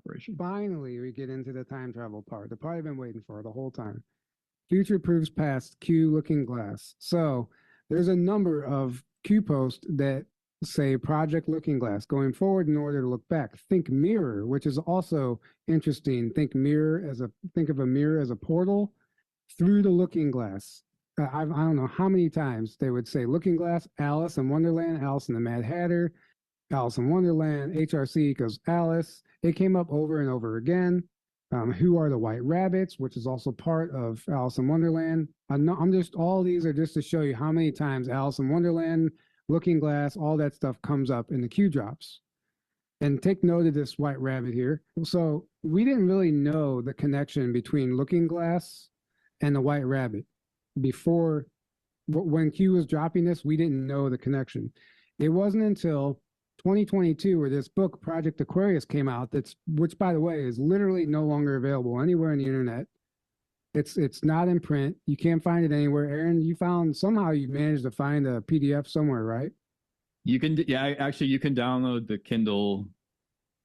operation. Finally, we get into the time travel part. The part I've been waiting for the whole time. Future proves past, Q looking glass. So there's a number of Q posts that say Project Looking Glass, going forward in order to look back. Think mirror, which is also interesting. Think of a mirror as a portal through the looking glass. I don't know how many times they would say looking glass, Alice in Wonderland, Alice in the Mad Hatter, Alice in Wonderland, HRC equals Alice. It came up over and over again. Who are the White Rabbits, which is also part of Alice in Wonderland. I'm just, all these are just to show you how many times Alice in Wonderland, Looking Glass, all that stuff comes up in the Q drops. And take note of this White Rabbit here. So we didn't really know the connection between Looking Glass and the White Rabbit before. When Q was dropping this, we didn't know the connection. It wasn't until 2022 where this book Project Aquarius came out, which by the way is literally no longer available anywhere on the internet. It's not in print. You can't find it anywhere. Aaron, you managed to find a PDF somewhere, right? You can, yeah, actually you can download the Kindle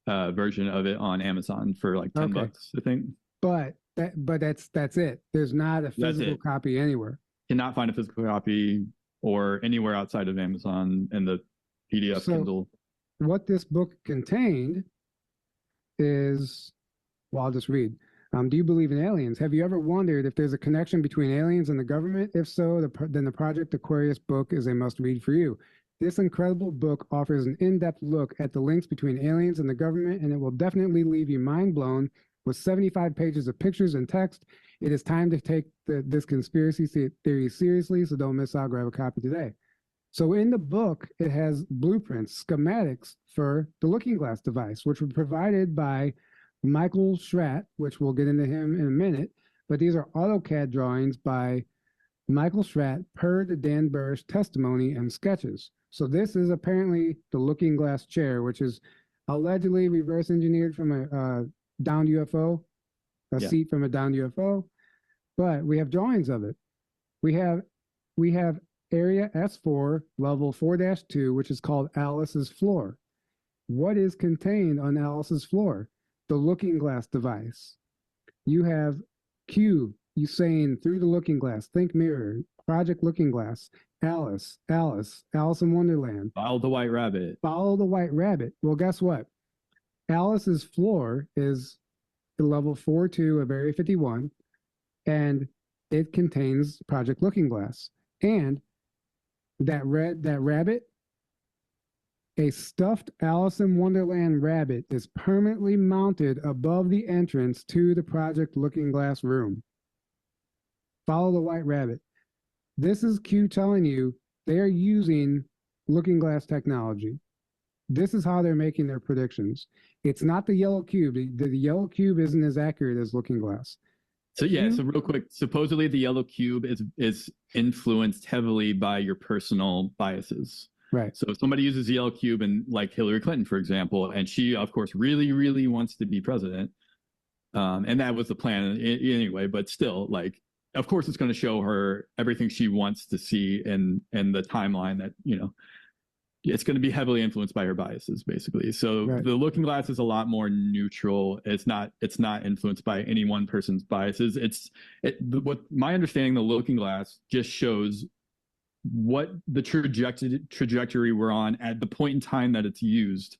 version of it on Amazon for like $10, I think. But that's it. There's not a physical copy anywhere. Cannot find a physical copy or anywhere outside of Amazon and the PDF Kindle. What this book contained is, well, I'll just read. Do you believe in aliens? Have you ever wondered if there's a connection between aliens and the government? If so, then the Project Aquarius book is a must-read for you. This incredible book offers an in-depth look at the links between aliens and the government, and it will definitely leave you mind-blown. With 75 pages of pictures and text, it is time to take this conspiracy theory seriously, so don't miss out. Grab a copy today. So in the book, it has blueprints, schematics for the Looking Glass device, which were provided by Michael Schratt, which we'll get into him in a minute. But these are AutoCAD drawings by Michael Schratt per the Dan Burrish testimony and sketches. So this is apparently the Looking Glass chair, which is allegedly reverse engineered from a downed UFO, seat from a downed UFO. But we have drawings of it. We have Area S4, level 4-2, which is called Alice's floor. What is contained on Alice's floor? The Looking Glass device. You have Q, you saying through the Looking Glass, think mirror, Project Looking Glass, Alice in Wonderland. Follow the White Rabbit. Follow the White Rabbit. Well, guess what? Alice's floor is level 4-2 of Area 51, and it contains Project Looking Glass. And that rabbit, a stuffed Alice in Wonderland rabbit, is permanently mounted above the entrance to the Project Looking Glass room. Follow the White Rabbit. This is Q telling you they are using Looking Glass technology. This is how they're making their predictions. It's not the yellow cube. The yellow cube isn't as accurate as Looking Glass. So yeah, so real quick, supposedly the yellow cube is influenced heavily by your personal biases. Right. So if somebody uses the yellow cube, and like Hillary Clinton, for example, and she, of course, really, really wants to be president, and that was the plan anyway, but still, like, of course, it's going to show her everything she wants to see in the timeline that, you know, it's going to be heavily influenced by her biases, basically. So right. The Looking Glass is a lot more neutral. It's not influenced by any one person's biases. What my understanding, the Looking Glass just shows what the trajectory we're on at the point in time that it's used.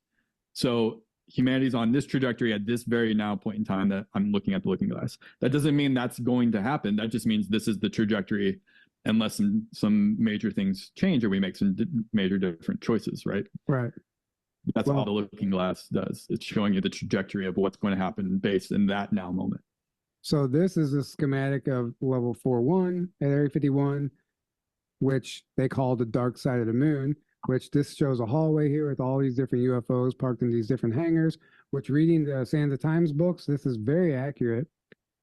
So humanity's on this trajectory at this very now point in time that I'm looking at the Looking Glass. That doesn't mean that's going to happen. That just means this is the trajectory, unless some major things change or we make some major different choices, right? Right. That's all the Looking Glass does. It's showing you the trajectory of what's going to happen based in that now moment. So this is a schematic of level 4-1 at Area 51, which they call the dark side of the moon, which this shows a hallway here with all these different UFOs parked in these different hangars, which reading the Sands of Times books, this is very accurate.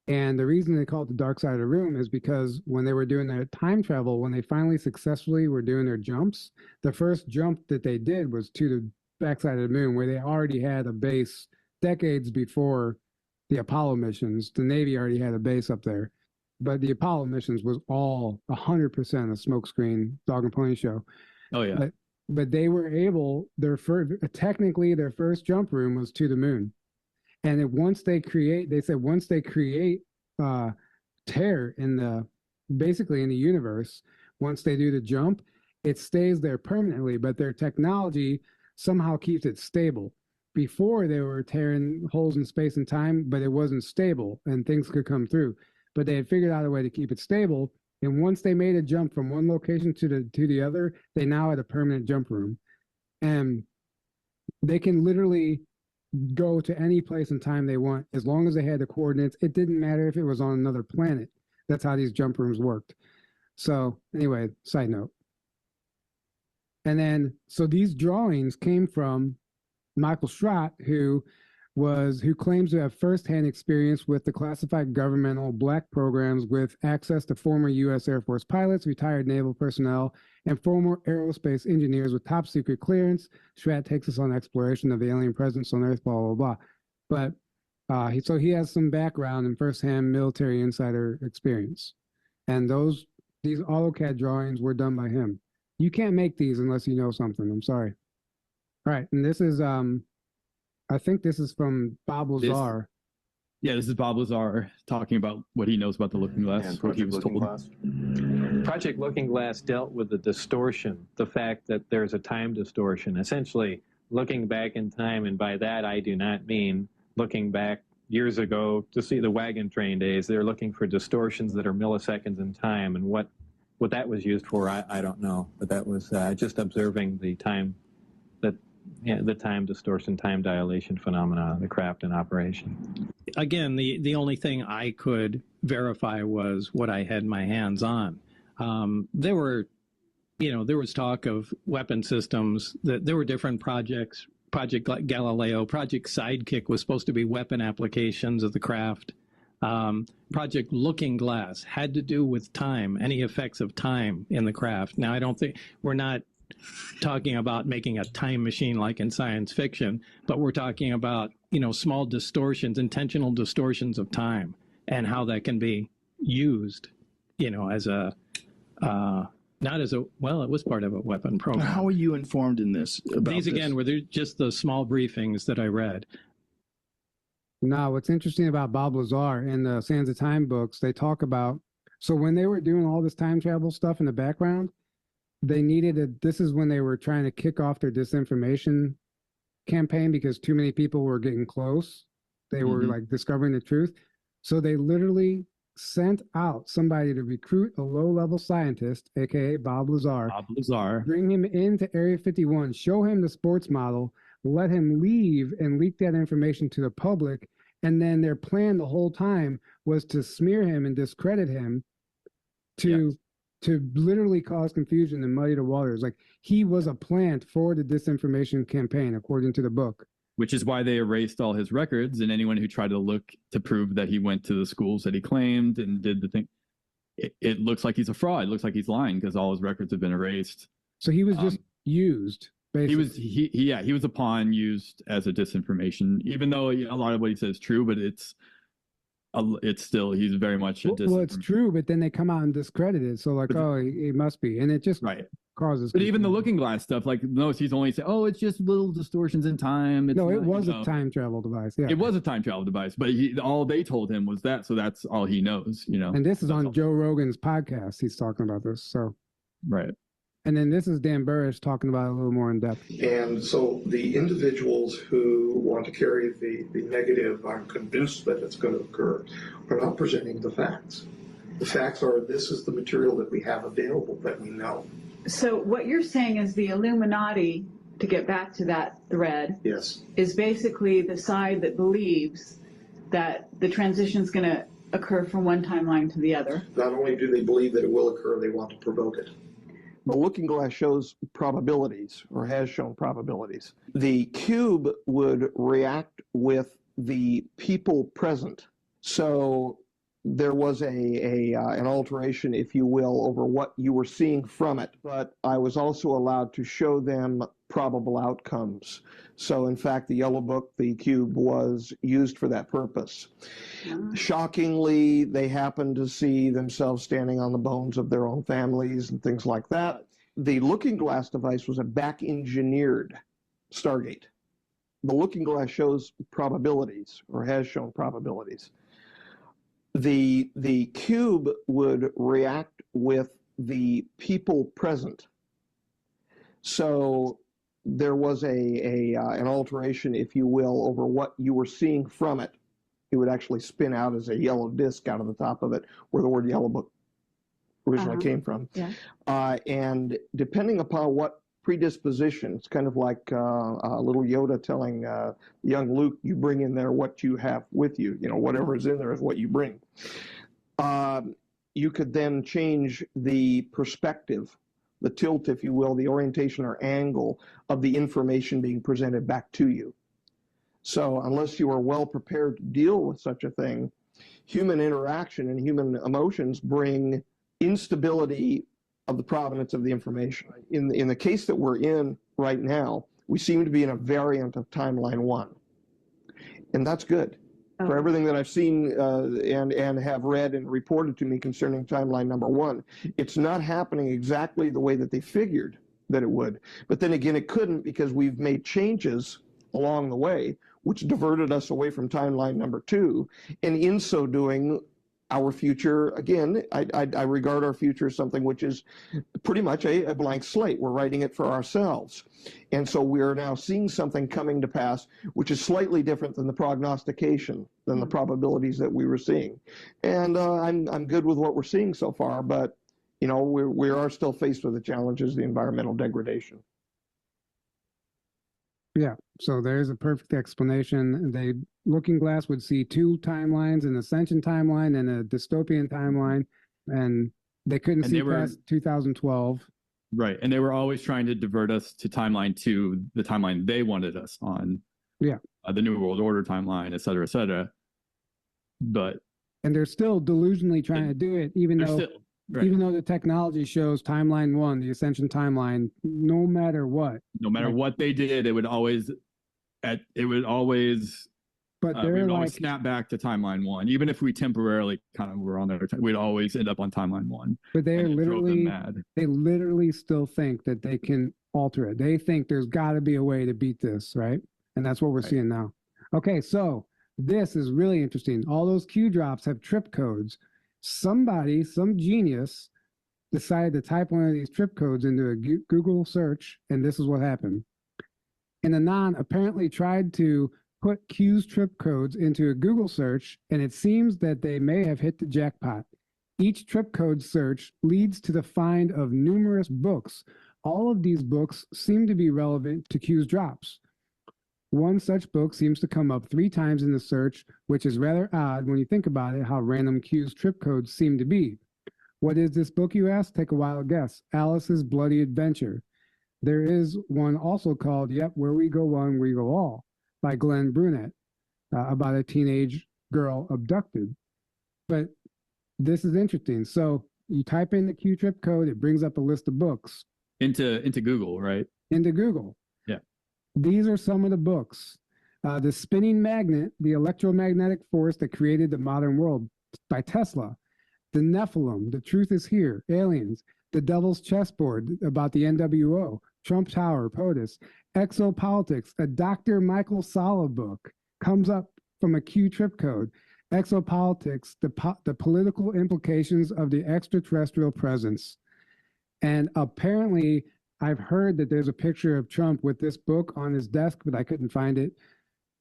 And the reason they call it the dark side of the room is because when they were doing their time travel, when they finally successfully were doing their jumps, the first jump that they did was to the backside of the moon, where they already had a base decades before the Apollo missions. The Navy already had a base up there. But the Apollo missions was all 100% a smokescreen dog and pony show. Oh, yeah. But they were able, technically their first jump room was to the moon. And once they create, they said once they create tear in the basically in the universe, once they do the jump, it stays there permanently, but their technology somehow keeps it stable. Before they were tearing holes in space and time, but it wasn't stable and things could come through. But they had figured out a way to keep it stable. And once they made a jump from one location to the other, they now had a permanent jump room. And they can literally go to any place in time they want as long as they had the coordinates. It didn't matter if it was on another planet. That's how these jump rooms worked. So anyway, side note. And then, so these drawings came from Michael Schrott, who claims to have firsthand experience with the classified governmental black programs with access to former U.S. Air Force pilots, retired naval personnel, and former aerospace engineers with top secret clearance. Schrott takes us on exploration of the alien presence on Earth, blah, blah, blah. But he has some background in firsthand military insider experience. And these AutoCAD drawings were done by him. You can't make these unless you know something. I'm sorry. All right. And this is, I think this is from Bob Lazar. This is Bob Lazar talking about what he knows about the Looking Glass, and what he was Project Looking told. Glass. Project Looking Glass dealt with the distortion, the fact that there's a time distortion, essentially looking back in time, and by that I do not mean looking back years ago to see the wagon train days. They're looking for distortions that are milliseconds in time, and what that was used for, I don't know, but that was just observing the time, the time distortion, time dilation phenomena of the craft in operation. Again, the only thing I could verify was what I had my hands on. There was talk of weapon systems, that there were different projects. Project Galileo, Project Sidekick was supposed to be weapon applications of the craft. Project Looking Glass had to do with time, any effects of time in the craft. Now, I don't think we're not talking about making a time machine like in science fiction, but we're talking about, small distortions, intentional distortions of time, and how that can be used, as a, not as a, well, it was part of a weapon program. How are you informed in this? These, again, were just the small briefings that I read. Now, what's interesting about Bob Lazar in the Sands of Time books, they talk about, so when they were doing all this time travel stuff in the background, they this is when they were trying to kick off their disinformation campaign because too many people were getting close. They were like discovering the truth. So they literally sent out somebody to recruit a low-level scientist, aka Bob Lazar. Bring him into Area 51, show him the sports model, let him leave and leak that information to the public. And then their plan the whole time was to smear him and discredit him to literally cause confusion and muddy the waters. Like, he was a plant for the disinformation campaign, according to the book. Which is why they erased all his records, and anyone who tried to look to prove that he went to the schools that he claimed and did the thing, it looks like he's a fraud. It looks like he's lying because all his records have been erased. So he was just used, basically. He was a pawn used as a disinformation, even though a lot of what he says is true, but it's still, he's very much a well, it's true, but then they come out and discredit it. So like, he must be. And it just causes. But even the Looking Glass stuff, like, no, he's only saying, it's just little distortions in time. It was a time travel device. Yeah, it was a time travel device, but all they told him was that. So that's all he knows, And this is on Joe Rogan's podcast. He's talking about this. So, right. And then this is Dan Burrish talking about it a little more in depth. And so the individuals who want to carry the negative, I'm convinced that it's going to occur, are not presenting the facts. The facts are, this is the material that we have available that we know. So what you're saying is the Illuminati, to get back to that thread, yes, is basically the side that believes that the transition is going to occur from one timeline to the other. Not only do they believe that it will occur, they want to provoke it. The Looking Glass shows probabilities, or has shown probabilities. The cube would react with the people present. So there was an alteration, if you will, over what you were seeing from it. But I was also allowed to show them probable outcomes. So in fact, the Yellow Book, the cube, was used for that purpose. Shockingly, they happened to see themselves standing on the bones of their own families and things like that. The Looking Glass device was a back-engineered Stargate. the looking glass shows probabilities, or has shown probabilities. The cube would react with the people present. So there was an alteration, if you will, over what you were seeing from it. It would actually spin out as a yellow disc out of the top of it, where the word yellow book originally came from. Yeah. And depending upon what predisposition, it's kind of like little Yoda telling young Luke, you bring in there what you have with you. You know, whatever is in there is what you bring. You could then change the perspective, the tilt, if you will, the orientation or angle of the information being presented back to you. So unless you are well prepared to deal with such a thing, human interaction and human emotions bring instability of the provenance of the information. In the case that we're in right now, we seem to be in a variant of timeline 1. And that's good. For everything that I've seen and have read and reported to me concerning timeline number 1, it's not happening exactly the way that they figured that it would. But then again, it couldn't, because we've made changes along the way, which diverted us away from timeline number 2. And in so doing, our future, again, I regard our future as something which is pretty much a blank slate. We're writing it for ourselves. And so we are now seeing something coming to pass which is slightly different than the prognostication, than the probabilities that we were seeing. And I'm good with what we're seeing so far, but you know, we are still faced with the challenges, the environmental degradation. Yeah, so there's a perfect explanation. The looking glass would see 2 timelines, an ascension timeline and a dystopian timeline, and they couldn't see past 2012. Right, and they were always trying to divert us to timeline 2, the timeline they wanted us on. Yeah, the New World Order timeline, et cetera, et cetera. But and they're still delusionally trying to do it, even though the technology shows timeline 1, the ascension timeline, no matter what. No matter what they did, it would always but we would always snap back to timeline 1, even if we temporarily kind of were on there. We'd always end up on timeline 1. But they literally still think that they can alter it. They think there's got to be a way to beat this, right? And that's what we're seeing now. Okay, so this is really interesting. All those Q drops have trip codes. Somebody, some genius, decided to type one of these trip codes into a Google search, and this is what happened. And Anon apparently tried to put Q's trip codes into a Google search, and it seems that they may have hit the jackpot. Each trip code search leads to the find of numerous books. All of these books seem to be relevant to Q's drops. One such book seems to come up 3 times in the search, which is rather odd when you think about it, how random Q's trip codes seem to be. What is this book, you ask? Take a wild guess. Alice's Bloody Adventure. There is one also called, Where We Go One, We Go All, by Glenn Brunette, about a teenage girl abducted. But this is interesting. So you type in the Q trip code, it brings up a list of books. Into Google, right? Into Google. Yeah. These are some of the books. The Spinning Magnet, the Electromagnetic Force That Created the Modern World, by Tesla. The Nephilim, The Truth Is Here, Aliens. The Devil's Chessboard, about the NWO. Trump Tower, POTUS. Exopolitics, a Dr. Michael Sala book, comes up from a Q trip code. Exopolitics, the political implications of the extraterrestrial presence. And apparently, I've heard that there's a picture of Trump with this book on his desk, but I couldn't find it.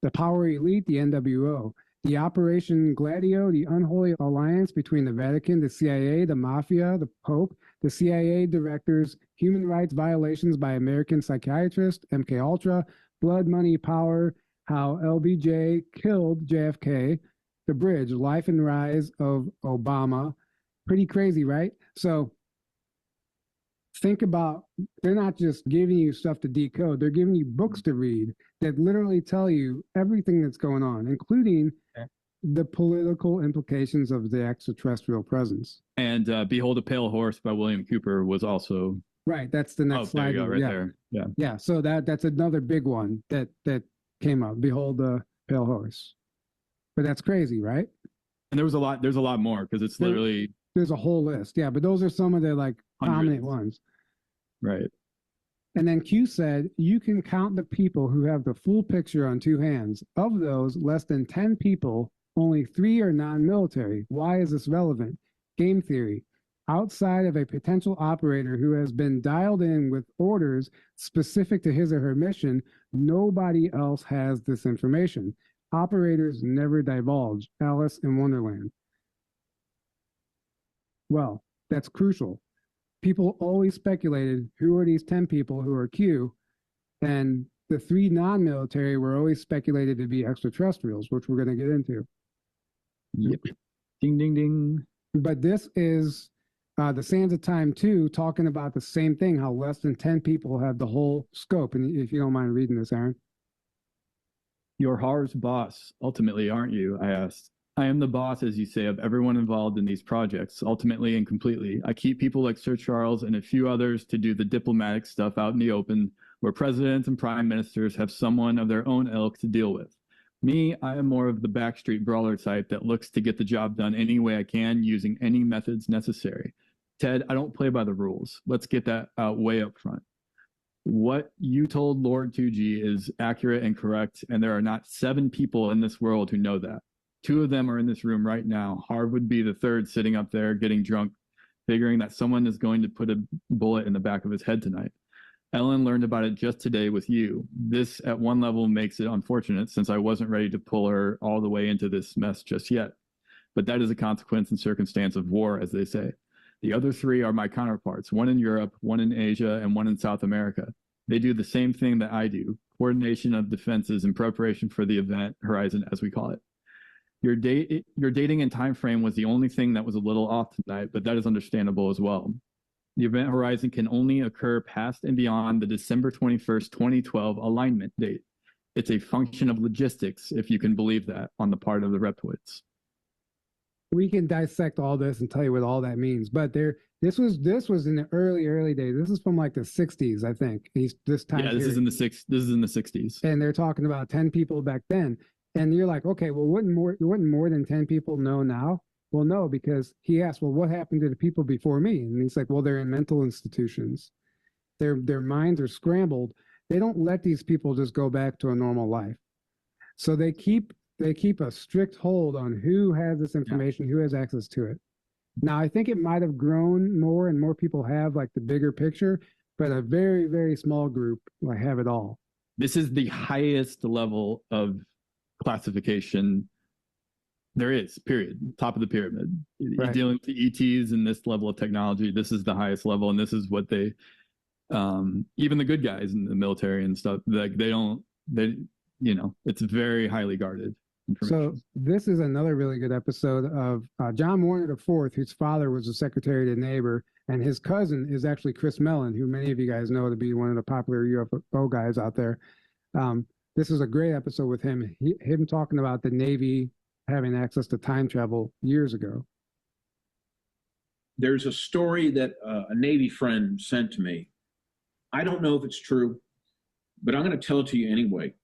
The Power Elite, the NWO. The Operation Gladio, the unholy alliance between the Vatican, the CIA, the Mafia, the Pope, the CIA directors, human rights violations by American psychiatrists, MKUltra, Blood Money Power, how LBJ killed JFK, The Bridge, Life and Rise of Obama. Pretty crazy, right? So think about, they're not just giving you stuff to decode, they're giving you books to read that literally tell you everything that's going on, including the political implications of the extraterrestrial presence. And Behold a Pale Horse by William Cooper was also... Right, that's the next slide. There you go, right there. Yeah. Yeah, so that's another big one that came up, Behold the Pale Horse. But that's crazy, right? And there's a lot more, because it's literally... There's a whole list, yeah, but those are some of the prominent ones. Right. And then Q said, you can count the people who have the full picture on two hands. Of those, less than 10 people, only 3 are non-military. Why is this relevant? Game theory. Outside of a potential operator who has been dialed in with orders specific to his or her mission, nobody else has this information. Operators never divulge. Alice in Wonderland. Well, that's crucial. People always speculated who are these 10 people who are Q, and the 3 non-military were always speculated to be extraterrestrials, which we're going to get into. Yep. Ding, ding, ding. But this is the Sands of Time 2 talking about the same thing, how less than 10 people have the whole scope. And if you don't mind reading this, Aaron. You're Har's boss, ultimately, aren't you? I asked. I am the boss, as you say, of everyone involved in these projects, ultimately and completely. I keep people like Sir Charles and a few others to do the diplomatic stuff out in the open, where presidents and prime ministers have someone of their own ilk to deal with. Me, I am more of the backstreet brawler type that looks to get the job done any way I can, using any methods necessary. Ted, I don't play by the rules. Let's get that out way up front. What you told Lord 2G is accurate and correct, and there are not 7 people in this world who know that. 2 of them are in this room right now. Harv would be the 3rd, sitting up there getting drunk, figuring that someone is going to put a bullet in the back of his head tonight. Ellen learned about it just today with you. This, at one level, makes it unfortunate, since I wasn't ready to pull her all the way into this mess just yet. But that is a consequence and circumstance of war, as they say. The other 3 are my counterparts, one in Europe, one in Asia, and one in South America. They do the same thing that I do, coordination of defenses in preparation for the event horizon, as we call it. Your dating and time frame was the only thing that was a little off tonight, but that is understandable as well. The event horizon can only occur past and beyond the December 21st, 2012 alignment date. It's a function of logistics, if you can believe that, on the part of the reptoids. We can dissect all this and tell you what all that means, but this was in the early days. This is from like the 60s, I think. This time. Yeah, this is in the 60s. And they're talking about 10 people back then. And you're like, okay, well, wouldn't more than 10 people know now? Well, no, because he asked, well, what happened to the people before me? And he's like, well, they're in mental institutions. Their minds are scrambled. They don't let these people just go back to a normal life. So they keep a strict hold on who has this information, who has access to it. Now, I think it might have grown more and more people have like the bigger picture, but a very, very small group like have it all. This is the highest level of classification there is, period. Top of the pyramid. Right. You're dealing with the ETs and this level of technology. This is the highest level, and this is what they even the good guys in the military and stuff, like it's very highly guarded information. So this is another really good episode of John Warner IV, whose father was a secretary to Neighbor, and his cousin is actually Chris Mellon, who many of you guys know to be one of the popular UFO guys out there. This is a great episode with him. Him talking about the Navy having access to time travel years ago. There's a story that a Navy friend sent to me. I don't know if it's true, but I'm going to tell it to you anyway.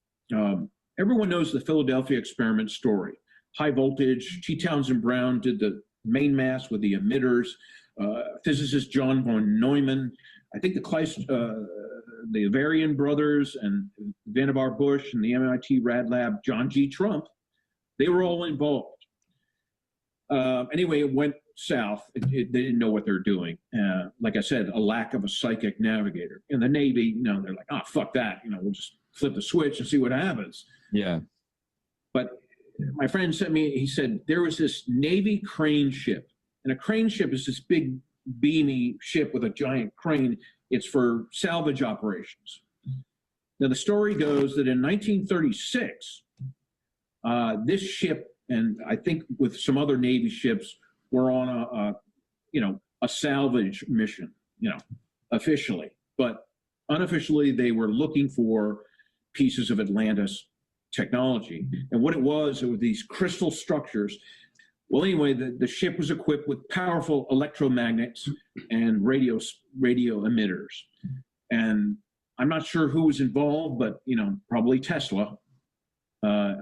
Everyone knows the Philadelphia experiment story. High voltage, T. Townsend Brown did the main mass with the emitters. Physicist John von Neumann, I think the Varian brothers and Vannevar Bush and the MIT Rad Lab, John G. Trump, they were all involved. Anyway, it went south. They didn't know what they're doing. Like I said, a lack of a psychic navigator. In the Navy, they're like, oh, fuck that. We'll just flip the switch and see what happens. Yeah. But my friend sent me, he said, there was this Navy crane ship. And a crane ship is this big beamy ship with a giant crane. It's for salvage operations. Now, the story goes that in 1936, this ship, and I think with some other Navy ships, were on a salvage mission, officially. But unofficially, they were looking for pieces of Atlantis technology. And what it were these crystal structures. Well, anyway, the ship was equipped with powerful electromagnets and radio emitters. And I'm not sure who was involved, but, probably Tesla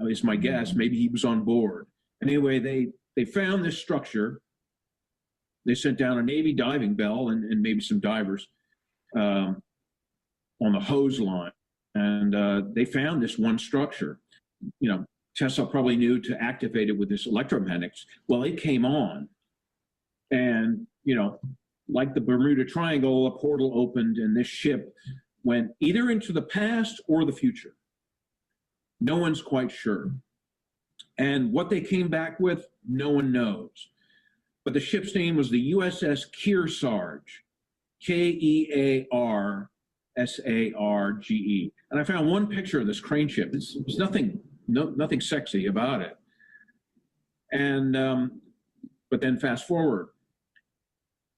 is my guess. Maybe he was on board. Anyway, they found this structure. They sent down a Navy diving bell and maybe some divers. on the hose line, and they found this one structure. Tesla probably knew to activate it with this electromagnetics. Well, it came on, and like the Bermuda Triangle, a portal opened, and this ship went either into the past or the future. No one's quite sure. And what they came back with, no one knows. But the ship's name was the USS Kearsarge, Kearsarge. And I found one picture of this crane ship. There's nothing sexy about it. And but then fast forward.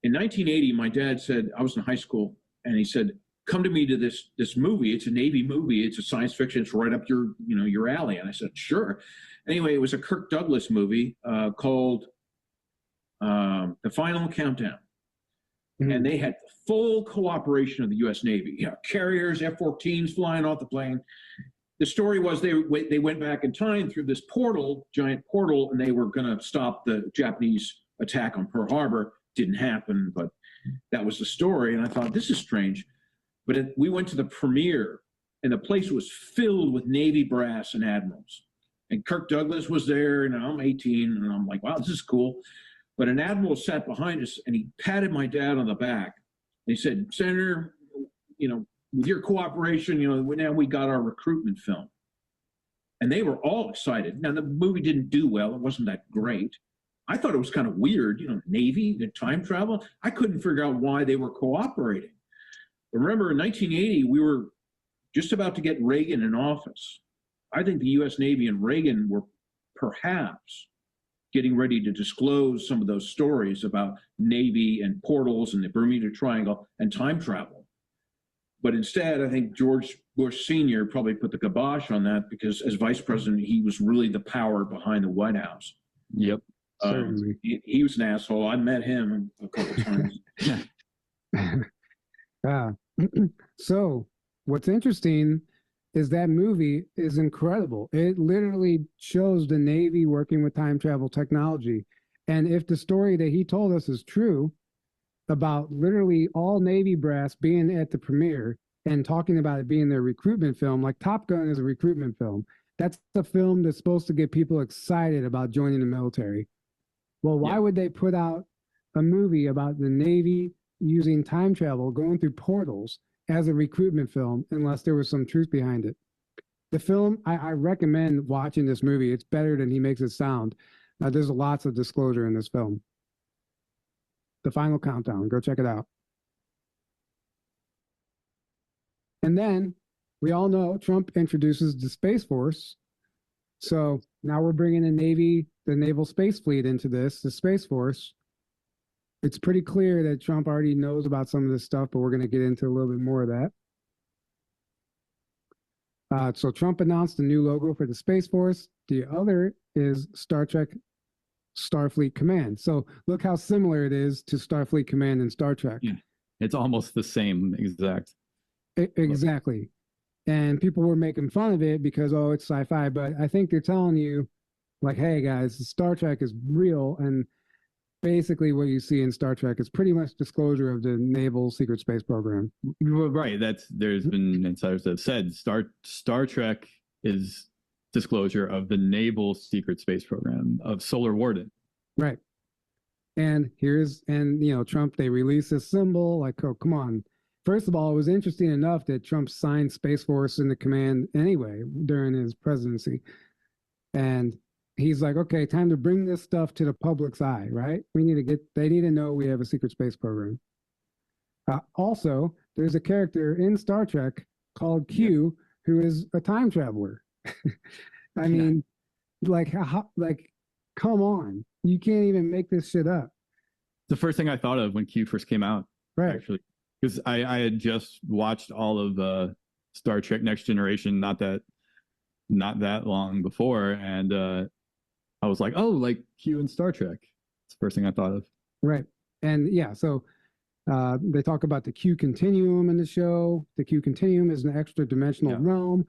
In 1980, my dad said, I was in high school, and he said, come to me to this movie. It's a Navy movie. It's a science fiction. It's right up your alley. And I said, sure. Anyway, it was a Kirk Douglas movie called The Final Countdown. Mm-hmm. And they had full cooperation of the U.S. Navy. Carriers, F-14s flying off the plane. The story was they went back in time through this giant portal, and they were going to stop the Japanese attack on Pearl Harbor. Didn't happen, but that was the story. And I thought, this is strange. But we went to the premiere, and the place was filled with Navy brass and admirals. And Kirk Douglas was there, and I'm 18, and I'm like, wow, this is cool. But an admiral sat behind us, and he patted my dad on the back. And he said, Senator, with your cooperation, now we got our recruitment film. And they were all excited. Now, the movie didn't do well. It wasn't that great. I thought it was kind of weird, Navy, the time travel. I couldn't figure out why they were cooperating. But remember, in 1980, we were just about to get Reagan in office. I think the U.S. Navy and Reagan were perhaps getting ready to disclose some of those stories about Navy and portals and the Bermuda Triangle and time travel. But instead, I think George Bush Sr. probably put the kibosh on that because as vice president, he was really the power behind the White House. Yep. He was an asshole. I met him a couple times. So what's interesting is that movie is incredible. It literally shows the Navy working with time travel technology. And if the story that he told us is true about literally all Navy brass being at the premiere and talking about it being their recruitment film, like Top Gun is a recruitment film. That's the film that's supposed to get people excited about joining the military. Well, why would they put out a movie about the Navy using time travel, going through portals as a recruitment film, unless there was some truth behind it? The film, I recommend watching this movie. It's better than he makes it sound. There's lots of disclosure in this film. The Final Countdown, go check it out. And then we all know Trump introduces the Space Force. So now we're bringing the Naval Space Fleet into this, the Space Force. It's pretty clear that Trump already knows about some of this stuff, but we're going to get into a little bit more of that. So Trump announced a new logo for the Space Force. The other is Star Trek Starfleet Command. So look how similar it is to Starfleet Command and Star Trek. Yeah. It's almost the same exact. Exactly. And people were making fun of it because, it's sci-fi. But I think they're telling you, like, hey, guys, Star Trek is real. And basically what you see in Star Trek is pretty much disclosure of the Naval Secret Space Program. Right. There's been insiders that have said Star Trek is disclosure of the Naval Secret Space Program of Solar Warden. Right. And Trump, they released a symbol, like, oh, come on. First of all, it was interesting enough that Trump signed Space Force into command anyway during his presidency. And he's like, okay, time to bring this stuff to the public's eye, right? They need to know we have a secret space program. Also, there's a character in Star Trek called Q who is a time traveler. I mean, come on. You can't even make this shit up. The first thing I thought of when Q first came out, right? Actually, because I had just watched all of Star Trek Next Generation not that long before, and I was like, oh, like Q in Star Trek. It's the first thing I thought of. Right. And so they talk about the Q continuum in the show. The Q continuum is an extra dimensional realm,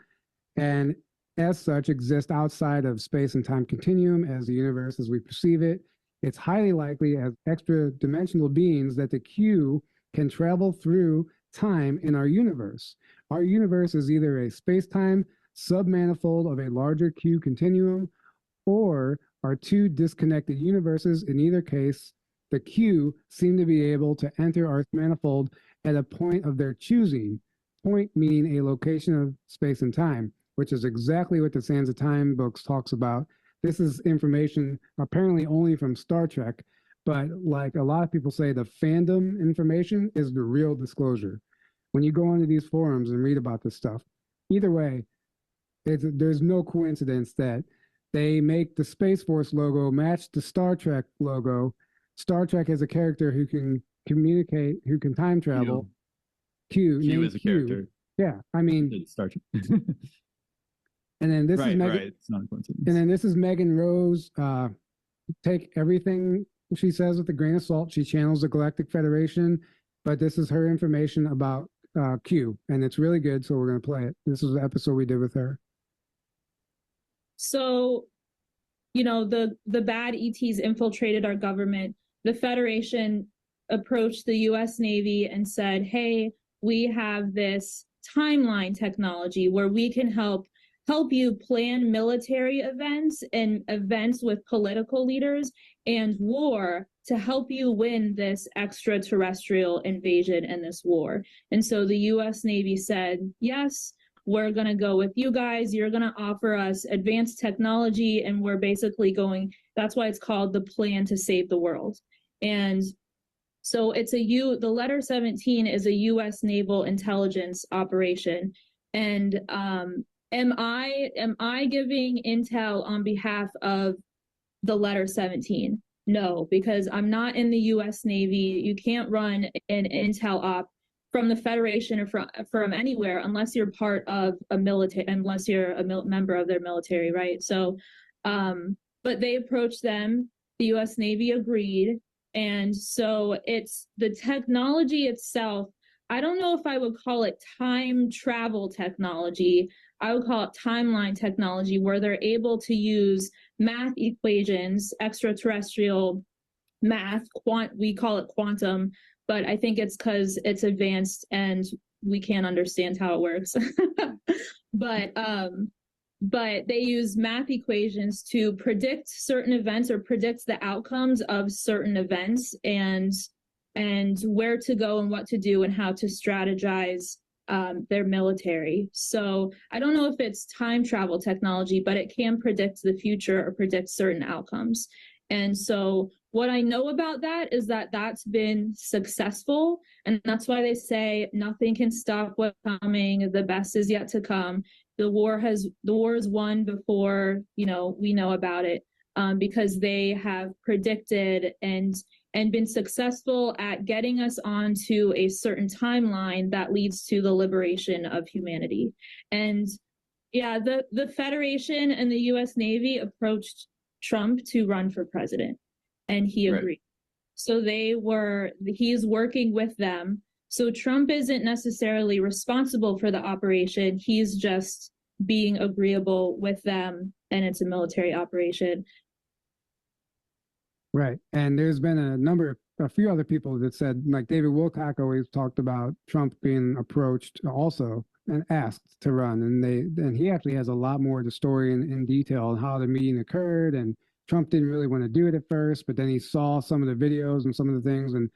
and as such exists outside of space and time continuum as the universe as we perceive it. It's highly likely as extra dimensional beings that the Q can travel through time in our universe. Our universe is either a space-time submanifold of a larger Q continuum, or are two disconnected universes. In either case, the Q seem to be able to enter our manifold at a point of their choosing, point meaning a location of space and time, which is exactly what the Sands of Time books talks about. This is information apparently only from Star Trek, but like a lot of people say, the fandom information is the real disclosure. When you go into these forums and read about this stuff, either way, there's no coincidence that they make the Space Force logo match the Star Trek logo. Star Trek has a character who can communicate, who can time travel. Q is a character. Yeah, I mean, Star Trek. And then this is Megan. Right. It's not a coincidence. And then this is Megan Rose. Take everything she says with a grain of salt. She channels the Galactic Federation, but this is her information about Q, and it's really good. So we're going to play it. This is the episode we did with her. So, the bad ETs infiltrated our government. The Federation approached the U.S. Navy and said, hey, we have this timeline technology where we can help you plan military events and events with political leaders and war to help you win this extraterrestrial invasion and this war. And so the U.S. Navy said, yes, we're going to go with you guys. You're going to offer us advanced technology, and we're basically that's why it's called the Plan to Save the World. And so the letter 17 is a U.S. naval intelligence operation. And am I giving intel on behalf of the letter 17? No, because I'm not in the U.S. Navy. You can't run an intel op from the Federation or from anywhere unless you're part of a military, unless you're a member of their military, right? So, but they approached them. The U.S. Navy agreed. And so it's the technology itself. I don't know if I would call it time travel technology. I would call it timeline technology, where they're able to use math equations, extraterrestrial math, we call it quantum, but I think it's because it's advanced and we can't understand how it works. But they use math equations to predict certain events or predict the outcomes of certain events and where to go and what to do and how to strategize their military. So I don't know if it's time travel technology, but it can predict the future or predict certain outcomes. And so what I know about that is that that's been successful. And that's why they say nothing can stop what's coming. The best is yet to come. The war is won before, we know about it, because they have predicted and been successful at getting us onto a certain timeline that leads to the liberation of humanity. And yeah, the Federation and the U.S. Navy approached Trump to run for president, and he agreed. Right. So he's working with them. So Trump isn't necessarily responsible for the operation. He's just being agreeable with them, and it's a military operation. Right. And there's been a few other people that said, like David Wilcock always talked about Trump being approached also and asked to run. And he actually has a lot more of the story in detail on how the meeting occurred. And Trump didn't really want to do it at first, but then he saw some of the videos and some of the things, and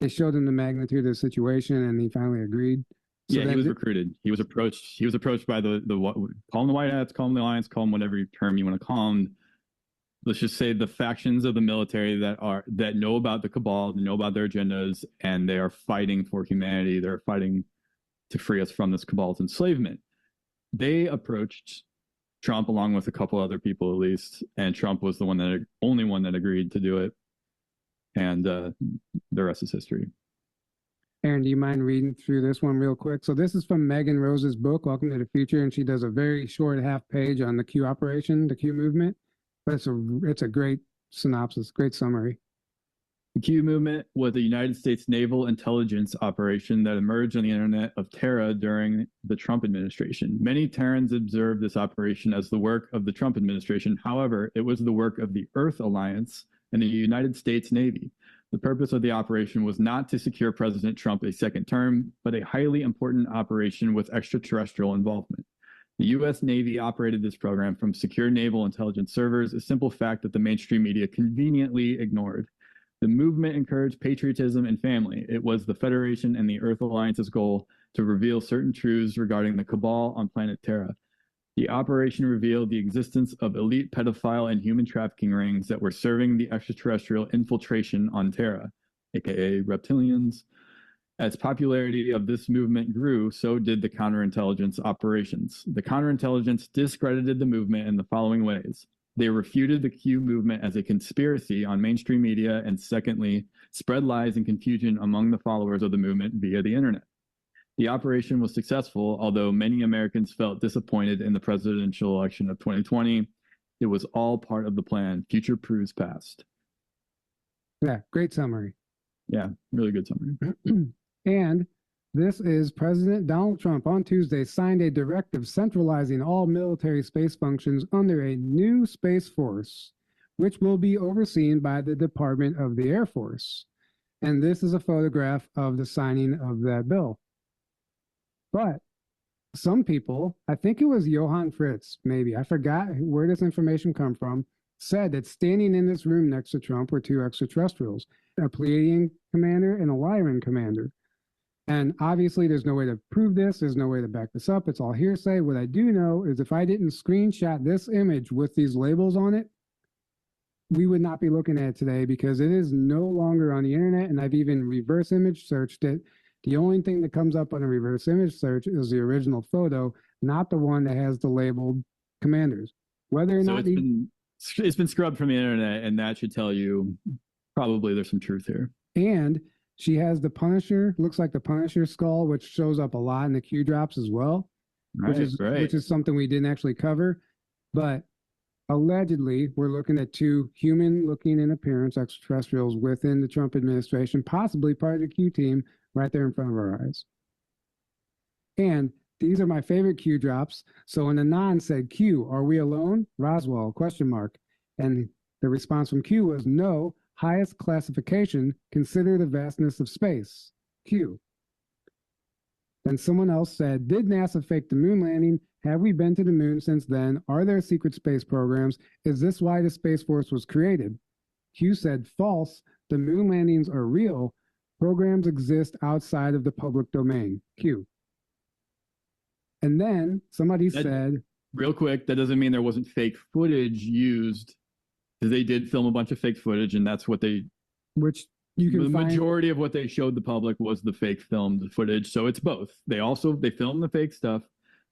they showed him the magnitude of the situation, and he finally agreed. So yeah, he was recruited. He was approached by the call them the White Hats, call them the Alliance, call them whatever term you want to call them. Let's just say the factions of the military that know about the cabal, know about their agendas, and they are fighting for humanity. They're fighting to free us from this cabal's enslavement. They approached Trump along with a couple other people at least, and Trump was the only one that agreed to do it. And the rest is history. Aaron, do you mind reading through this one real quick? So this is from Megan Rose's book, Welcome to the Future, and she does a very short half page on the Q operation, the Q movement. But it's a great synopsis, great summary. The Q movement was a United States naval intelligence operation that emerged on the Internet of Terra during the Trump administration. Many Terrans observed this operation as the work of the Trump administration. However, it was the work of the Earth Alliance and the United States Navy. The purpose of the operation was not to secure President Trump a second term, but a highly important operation with extraterrestrial involvement. The U.S. Navy operated this program from secure naval intelligence servers, a simple fact that the mainstream media conveniently ignored. The movement encouraged patriotism and family. It was the Federation and the Earth Alliance's goal to reveal certain truths regarding the cabal on planet Terra. The operation revealed the existence of elite pedophile and human trafficking rings that were serving the extraterrestrial infiltration on Terra, aka reptilians. As popularity of this movement grew, so did the counterintelligence operations. The counterintelligence discredited the movement in the following ways. They refuted the Q movement as a conspiracy on mainstream media, and secondly, spread lies and confusion among the followers of the movement via the internet. The operation was successful, although many Americans felt disappointed in the presidential election of 2020. It was all part of the plan. Future proves past. Yeah, great summary. Yeah, really good summary. And this is President Donald Trump on Tuesday signed a directive centralizing all military space functions under a new Space Force, which will be overseen by the Department of the Air Force. And this is a photograph of the signing of that bill. But some people, I think it was Johann Fritz, maybe, I forgot where this information come from, said that standing in this room next to Trump were two extraterrestrials, a Pleiadian commander and a Lyran commander. And obviously, there's no way to prove this. There's no way to back this up. It's all hearsay. What I do know is if I didn't screenshot this image with these labels on it, we would not be looking at it today because it is no longer on the internet. And I've even reverse image searched it. The only thing that comes up on a reverse image search is the original photo, not the one that has the labeled commanders. Whether or So not it's been scrubbed from the internet, and that should tell you probably there's some truth here. And she has the Punisher, looks like the Punisher skull, which shows up a lot in the Q drops as well, which is something we didn't actually cover. But allegedly, we're looking at two human-looking in appearance extraterrestrials within the Trump administration, possibly part of the Q team, right there in front of our eyes. And these are my favorite Q drops. So an Anon said, "Q, are we alone? Roswell, question mark." And the response from Q was, "No. Highest classification, consider the vastness of space, Q." Then someone else said, "Did NASA fake the moon landing? Have we been to the moon since then? Are there secret space programs? Is this why the Space Force was created?" Q said, "False. The moon landings are real. Programs exist outside of the public domain, Q." And then somebody said, real quick, that doesn't mean there wasn't fake footage used. They did film a bunch of fake footage, and that's what which you can the find. Majority of what they showed the public was the fake filmed footage. So it's both. They filmed the fake stuff,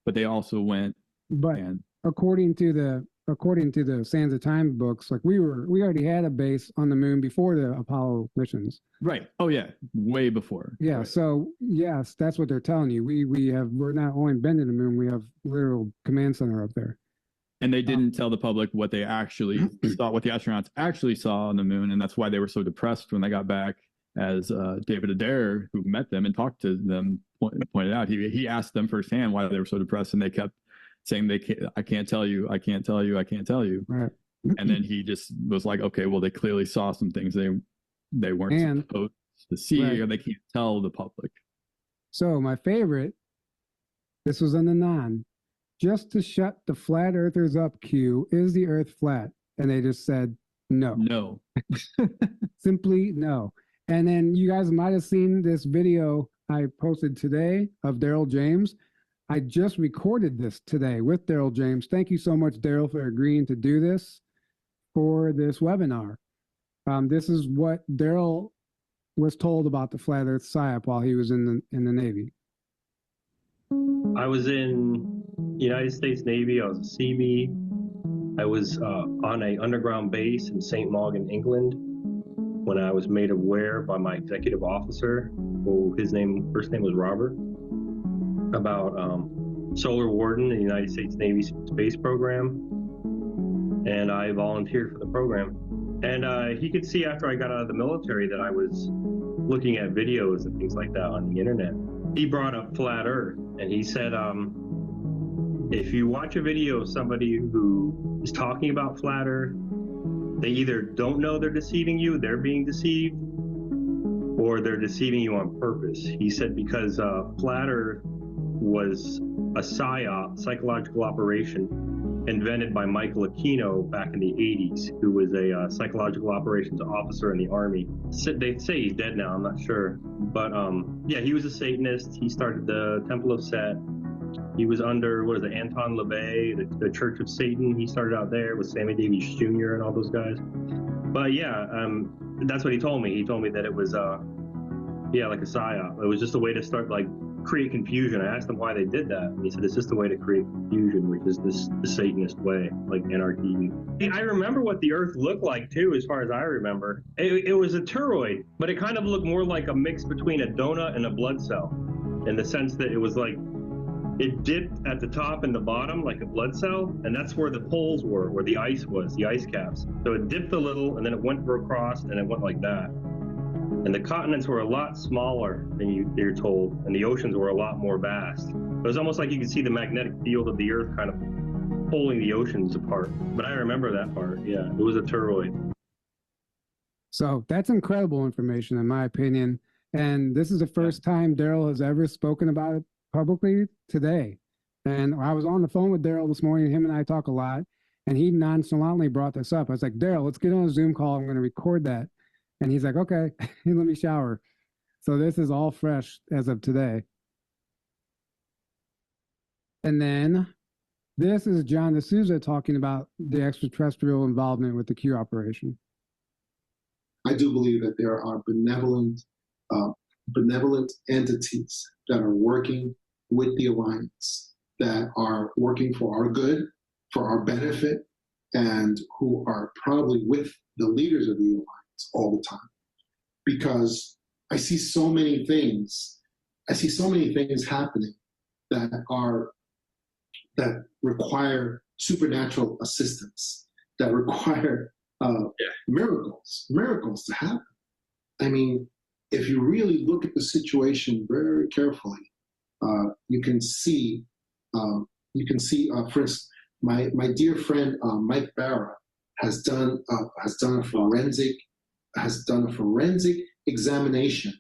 but they also went. But according to the Sands of Time books, like we already had a base on the moon before the Apollo missions. Right. Oh yeah, way before. Yeah. Right. So yes, that's what they're telling you. We're not only been to the moon, we have literal command center up there. And they didn't tell the public what they actually saw, what the astronauts actually saw on the moon, and that's why they were so depressed when they got back. As David Adair, who met them and talked to them, pointed out, he asked them firsthand why they were so depressed, and they kept saying, "I can't tell you, I can't tell you, I can't tell you." Right. And then he just was like, "Okay, well, they clearly saw some things they weren't supposed to see, right. or they can't tell the public." So my favorite, this was an Anon. "Just to shut the flat earthers up, Q, is the earth flat?" And they just said, no. No. Simply no. And then you guys might have seen this video I posted today of Daryl James. I just recorded this today with Daryl James. Thank you so much, Daryl, for agreeing to do this for this webinar. This is what Daryl was told about the flat earth psyop while he was in the Navy. I was in United States Navy. I was a Seabee. I was on an underground base in St. Maughan, England, when I was made aware by my executive officer, who first name was Robert, about Solar Warden, the United States Navy space program, and I volunteered for the program. And he could see after I got out of the military that I was looking at videos and things like that on the internet. He brought up flat Earth, and he said, if you watch a video of somebody who is talking about flat Earth, they either don't know they're deceiving you, they're being deceived, or they're deceiving you on purpose. He said because Flat Earth was a PSYOP, psychological operation, invented by Michael Aquino back in the 80s, who was a psychological operations officer in the Army. They say he's dead now, I'm not sure. But yeah, he was a Satanist. He started the Temple of Set. He was under, Anton LaVey, the Church of Satan. He started out there with Sammy Davis Jr. and all those guys. But yeah, that's what he told me. He told me that it was, like a PSYOP. It was just a way to start, create confusion. I asked him why they did that. And he said, it's just a way to create confusion, which is the Satanist way, like anarchy. I remember what the Earth looked like, too, as far as I remember. It was a toroid, but it kind of looked more like a mix between a donut and a blood cell, in the sense that it was like, it dipped at the top and the bottom like a blood cell, and that's where the poles were, where the ice was, the ice caps. So it dipped a little, and then it went across, and it went like that. And the continents were a lot smaller than you're told, and the oceans were a lot more vast. It was almost like you could see the magnetic field of the Earth kind of pulling the oceans apart. But I remember that part, yeah. It was a toroid. So that's incredible information, in my opinion. And this is the first time Daryl has ever spoken about it publicly today. And I was on the phone with Daryl this morning. Him and I talk a lot. And he nonchalantly brought this up. I was like, Daryl, let's get on a Zoom call. I'm going to record that. And he's like, okay, let me shower. So this is all fresh as of today. And then this is John D'Souza talking about the extraterrestrial involvement with the Q operation. I do believe that there are benevolent entities that are working with the Alliance, that are working for our good, for our benefit, and who are probably with the leaders of the Alliance all the time. Because I see so many things happening that require supernatural assistance, that require miracles to happen. I mean, if you really look at the situation very carefully, you can see, for instance, my dear friend Mike Barra has done a forensic examination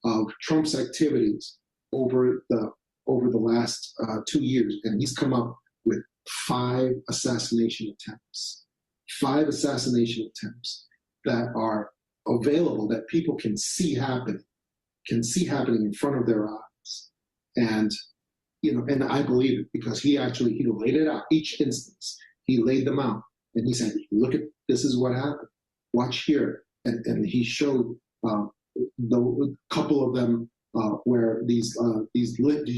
of Trump's activities over the last 2 years, and he's come up with 5 assassination attempts that are available, that people can see happening in front of their eyes. And and I believe it, because he laid it out. Each instance, he laid them out, and he said, look at, this is what happened, watch here. And he showed the couple of them where these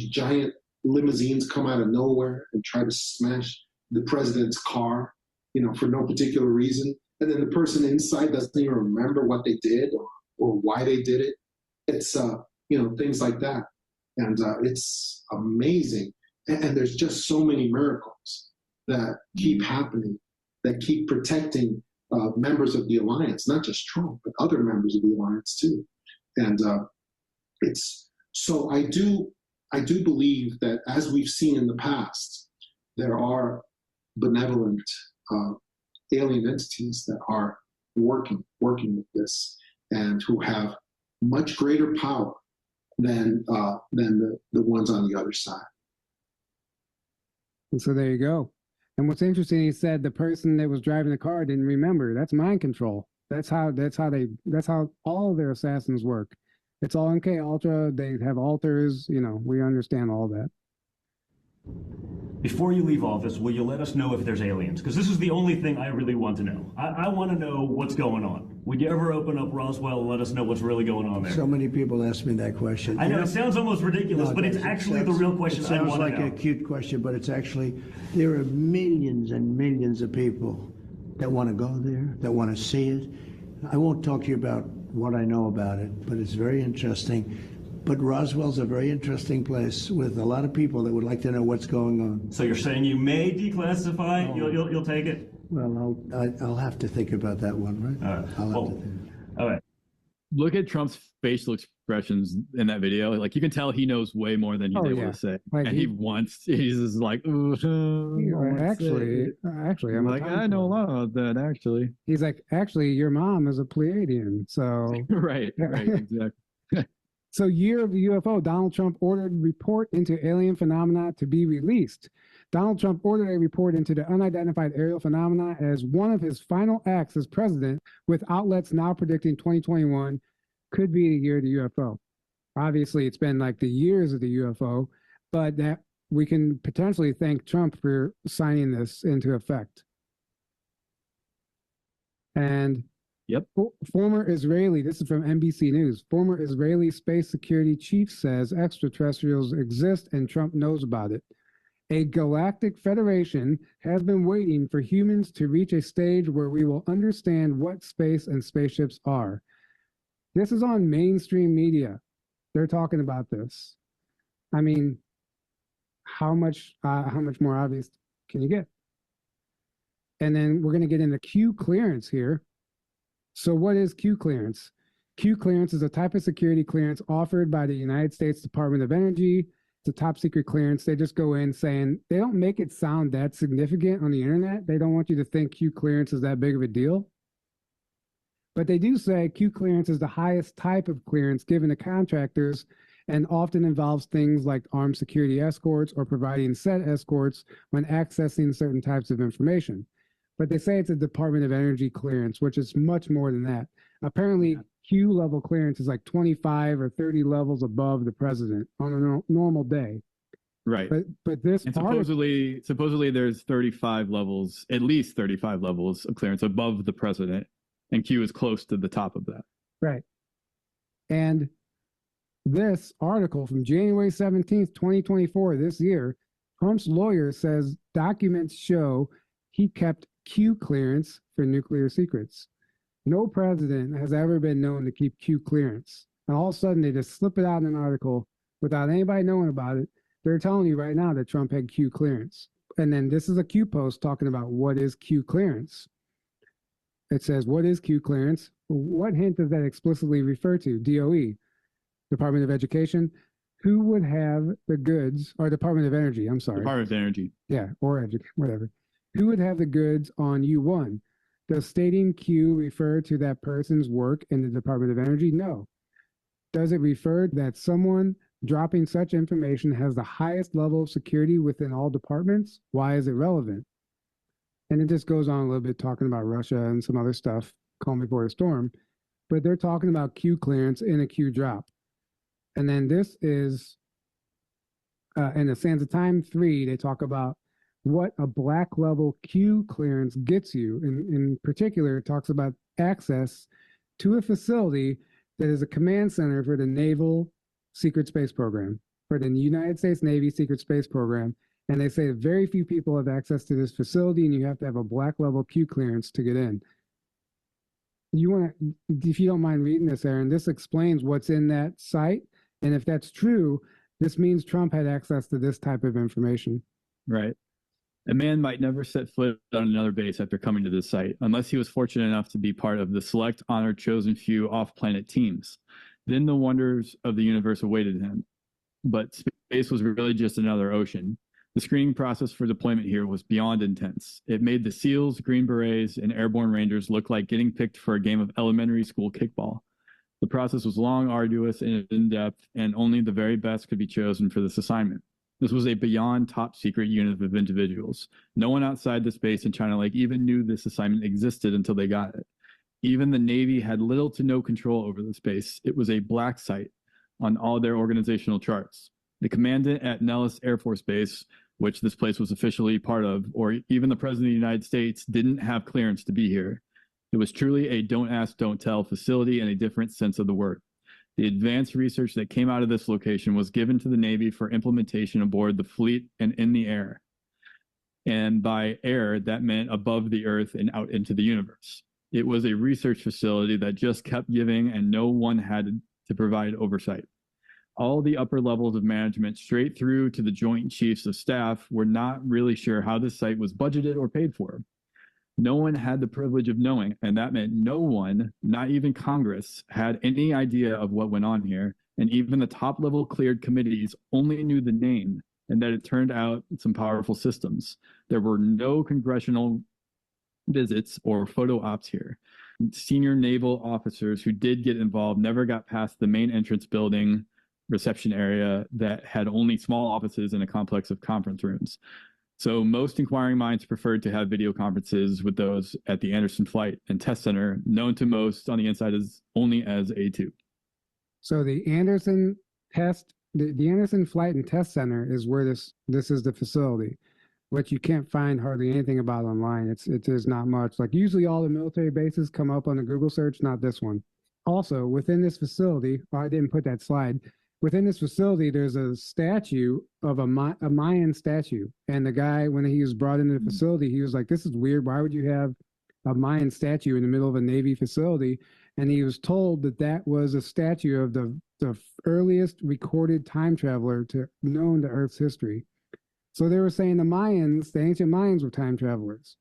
giant limousines come out of nowhere and try to smash the president's car, for no particular reason. And then the person inside doesn't even remember what they did or why they did it. It's, things like that. And it's amazing. And there's just so many miracles that keep happening, that keep protecting members of the Alliance, not just Trump, but other members of the Alliance too. And it's, so I do believe that, as we've seen in the past, there are benevolent alien entities that are working with this, and who have much greater power than the ones on the other side. And so there you go. And what's interesting, he said the person that was driving the car didn't remember. That's mind control. That's how all of their assassins work. It's all MK Ultra. They have alters. We understand all that. Before you leave office, will you let us know if there's aliens? Because this is the only thing I really want to know. I want to know what's going on. Would you ever open up Roswell and let us know what's really going on there? So many people ask me that question. I know it sounds almost ridiculous, but it's actually the real question I want to know. It sounds like a cute question, but it's actually, there are millions and millions of people that want to go there, that want to see it. I won't talk to you about what I know about it, but it's very interesting. But Roswell's a very interesting place with a lot of people that would like to know what's going on. So you're saying you may declassify? Oh. You'll take it? Well, I'll have to think about that one, right? All right. I'll have to think. All right. Look at Trump's facial expressions in that video. Like, you can tell he knows way more than he's able to say. Like, and he's just like, actually, I'm like, I know a lot about that, actually. He's like, actually, your mom is a Pleiadian, so. right, exactly. So, year of the UFO, Donald Trump ordered report into alien phenomena to be released. Donald Trump ordered a report into the unidentified aerial phenomena as one of his final acts as president, with outlets now predicting 2021 could be the year of the UFO. Obviously, it's been like the years of the UFO, but that we can potentially thank Trump for signing this into effect. And yep, former Israeli, this is from NBC News, former Israeli space security chief says extraterrestrials exist and Trump knows about it. A galactic federation has been waiting for humans to reach a stage where we will understand what space and spaceships are. This is on mainstream media. They're talking about this. I mean, how much more obvious can you get? And then we're going to get into Q clearance here. So what is Q clearance? Q clearance is a type of security clearance offered by the United States Department of Energy. It's a top secret clearance. They just go in saying, they don't make it sound that significant on the internet. They don't want you to think Q clearance is that big of a deal. But they do say Q clearance is the highest type of clearance given to contractors and often involves things like armed security escorts or providing said escorts when accessing certain types of information. But they say it's a Department of Energy clearance, which is much more than that. Apparently, Q level clearance is like 25 or 30 levels above the president on a normal day. Right. But this and supposedly there's 35 levels, at least 35 levels of clearance above the president, and Q is close to the top of that. Right. And this article from January 17th, 2024, this year, Trump's lawyer says documents show he kept Q clearance for nuclear secrets. No president has ever been known to keep Q clearance. And all of a sudden, they just slip it out in an article without anybody knowing about it. They're telling you right now that Trump had Q clearance. And then this is a Q post talking about what is Q clearance. It says, what is Q clearance? What hint does that explicitly refer to? DOE, Department of Education. Who would have the goods, or Department of Energy, I'm sorry. Department of Energy. Yeah, or whatever. Who would have the goods on U1? Does stating Q refer to that person's work in the Department of Energy? No. Does it refer that someone dropping such information has the highest level of security within all departments? Why is it relevant? And it just goes on a little bit talking about Russia and some other stuff, calm before the storm. But they're talking about Q clearance in a Q drop. And then this is, in the Sands of Time 3, they talk about what a black level Q clearance gets you. In particular, it talks about access to a facility that is a command center for the Naval Secret Space Program, for the United States Navy Secret Space Program. And they say very few people have access to this facility, and you have to have a black level Q clearance to get in. You want to, if you don't mind reading this, Aaron, this explains what's in that site. And if that's true, this means Trump had access to this type of information. Right. A man might never set foot on another base after coming to this site, unless he was fortunate enough to be part of the select, honored, chosen few off-planet teams. Then the wonders of the universe awaited him. But space was really just another ocean. The screening process for deployment here was beyond intense. It made the SEALs, Green Berets, and Airborne Rangers look like getting picked for a game of elementary school kickball. The process was long, arduous, and in-depth, and only the very best could be chosen for this assignment. This was a beyond top secret unit of individuals. No one outside the space in China Lake even knew this assignment existed until they got it. Even the Navy had little to no control over the space. It was a black site on all their organizational charts. The commandant at Nellis Air Force Base, which this place was officially part of, or even the President of the United States, didn't have clearance to be here. It was truly a don't ask, don't tell facility in a different sense of the word. The advanced research that came out of this location was given to the Navy for implementation aboard the fleet and in the air. And by air, that meant above the earth and out into the universe. It was a research facility that just kept giving, and no one had to provide oversight. All the upper levels of management, straight through to the Joint Chiefs of Staff, were not really sure how this site was budgeted or paid for. No one had the privilege of knowing, and that meant no one, not even Congress, had any idea of what went on here, and even the top-level cleared committees only knew the name, and that it turned out some powerful systems. There were no congressional visits or photo ops here. Senior naval officers who did get involved never got past the main entrance building reception area that had only small offices and a complex of conference rooms. So most inquiring minds preferred to have video conferences with those at the Anderson Flight and Test Center, known to most on the inside as only as A2. So the Anderson Flight and Test Center is where this is the facility, which you can't find hardly anything about online. There's not much. Like usually all the military bases come up on the Google search, not this one. Also, within this facility, I didn't put that slide. Within this facility, there's a statue of a Mayan statue. And the guy, when he was brought into the facility, he was like, this is weird. Why would you have a Mayan statue in the middle of a Navy facility? And he was told that that was a statue of the earliest recorded time traveler known to Earth's history. So they were saying the ancient Mayans were time travelers.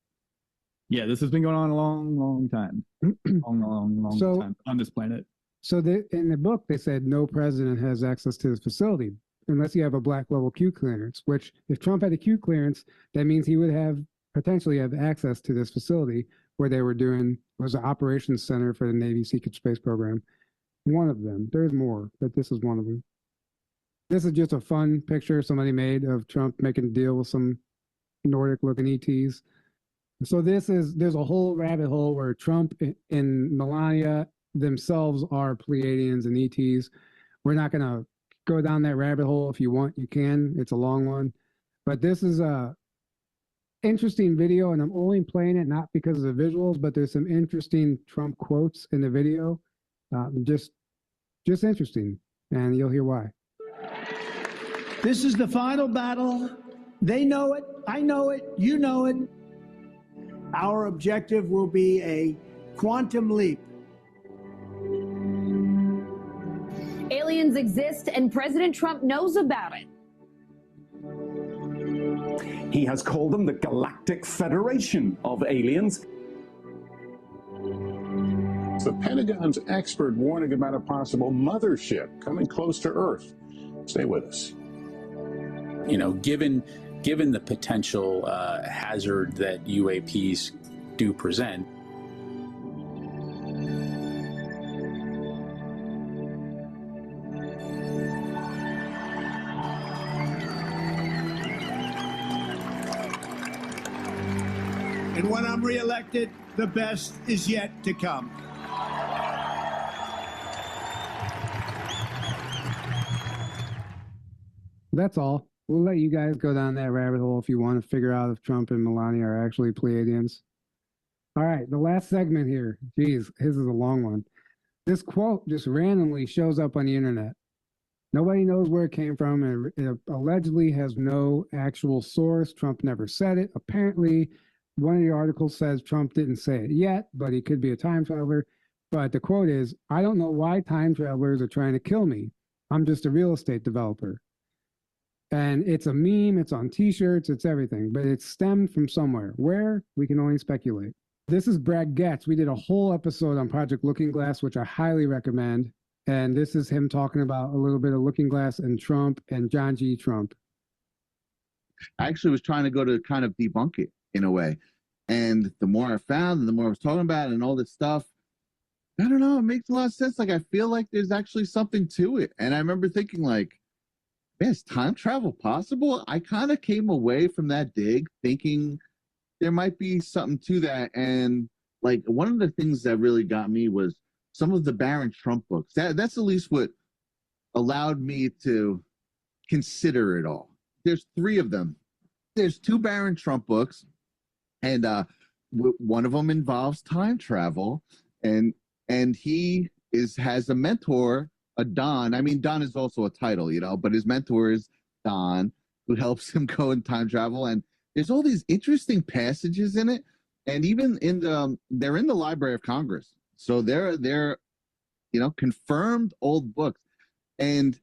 Yeah, this has been going on a long time. long time on this planet. So in the book, they said no president has access to this facility unless you have a black level Q clearance, which if Trump had a Q clearance, that means he would potentially have access to this facility where they was an operations center for the Navy Secret Space Program. One of them. There's more, but this is one of them. This is just a fun picture somebody made of Trump making a deal with some Nordic looking ETs. So there's a whole rabbit hole where Trump and Melania themselves are Pleiadians and ETs. We're not going to go down that rabbit hole. If you want, you can. It's a long one. But this is a interesting video, and I'm only playing it not because of the visuals, but there's some interesting Trump quotes in the video. Just interesting, and you'll hear why. This is the final battle. They know it. I know it. You know it. Our objective will be a quantum leap. Aliens exist, and President Trump knows about it. He has called them the Galactic Federation of Aliens. The Pentagon's expert warning about a possible mothership coming close to Earth. Stay with us. You know, given the potential hazard that UAPs do present, And when I'm reelected, the best is yet to come. That's all. We'll let you guys go down that rabbit hole if you want to figure out if Trump and Melania are actually Pleiadians. All right, the last segment here. Geez, his is a long one. This quote just randomly shows up on the internet. Nobody knows where it came from, and it allegedly has no actual source. Trump never said it. Apparently, one of the articles says Trump didn't say it yet, but he could be a time traveler. But the quote is, "I don't know why time travelers are trying to kill me. I'm just a real estate developer." And it's a meme, it's on t-shirts, it's everything, but it's stemmed from somewhere. Where? We can only speculate. This is Brad Getz. We did a whole episode on Project Looking Glass, which I highly recommend. And this is him talking about a little bit of Looking Glass and Trump and John G. Trump. I actually was trying to go to kind of debunk it in a way. And the more I found and the more I was talking about it and all this stuff, I don't know, it makes a lot of sense. Like, I feel like there's actually something to it. And I remember thinking, like, man, is time travel possible? I kind of came away from that dig thinking there might be something to that. And like, one of the things that really got me was some of the Barron Trump books. That's at least what allowed me to consider it all. There's 3 of them. There's 2 Barron Trump books, and one of them involves time travel, and he has a mentor, a Don. I mean, Don is also a title, you know, but his mentor is Don, who helps him go in time travel. And there's all these interesting passages in it, and even they're in the Library of Congress, so they're you know, confirmed old books. And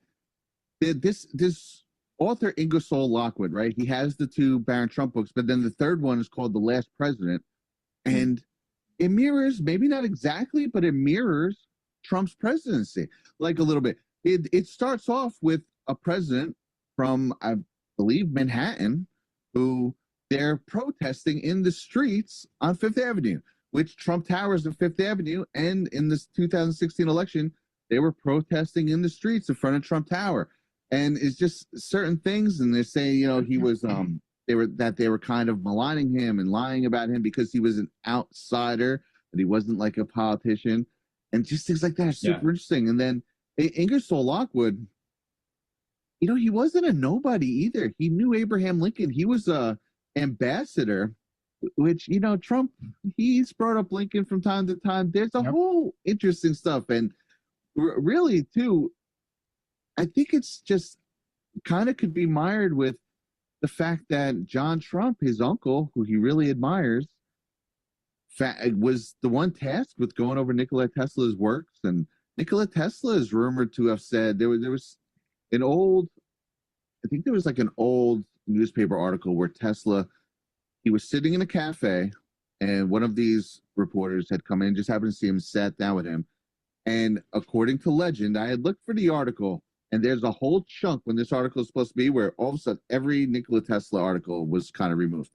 this author Ingersoll Lockwood, right? He has the 2 Barron Trump books, but then the 3rd one is called The Last President, and it mirrors, maybe not exactly, but it mirrors Trump's presidency, like a little bit. It starts off with a president from, I believe, Manhattan, who they're protesting in the streets on Fifth Avenue, which Trump Towers on Fifth Avenue. And in this 2016 election, they were protesting in the streets in front of Trump Tower. And it's just certain things. And they're saying, you know, he was, they were kind of maligning him and lying about him because he was an outsider, that he wasn't like a politician, and just things like that are super interesting. And then Ingersoll Lockwood, you know, he wasn't a nobody either. He knew Abraham Lincoln. He was a ambassador, which, you know, Trump, he's brought up Lincoln from time to time. There's a whole interesting stuff. And really, too, I think it's just kind of could be mired with the fact that John Trump, his uncle, who he really admires, was the one tasked with going over Nikola Tesla's works. And Nikola Tesla is rumored to have said there was an old, I think there was like an old newspaper article where Tesla, he was sitting in a cafe and one of these reporters had come in, just happened to see him, sat down with him. And according to legend, I had looked for the article, and there's a whole chunk when this article is supposed to be where all of a sudden every Nikola Tesla article was kind of removed.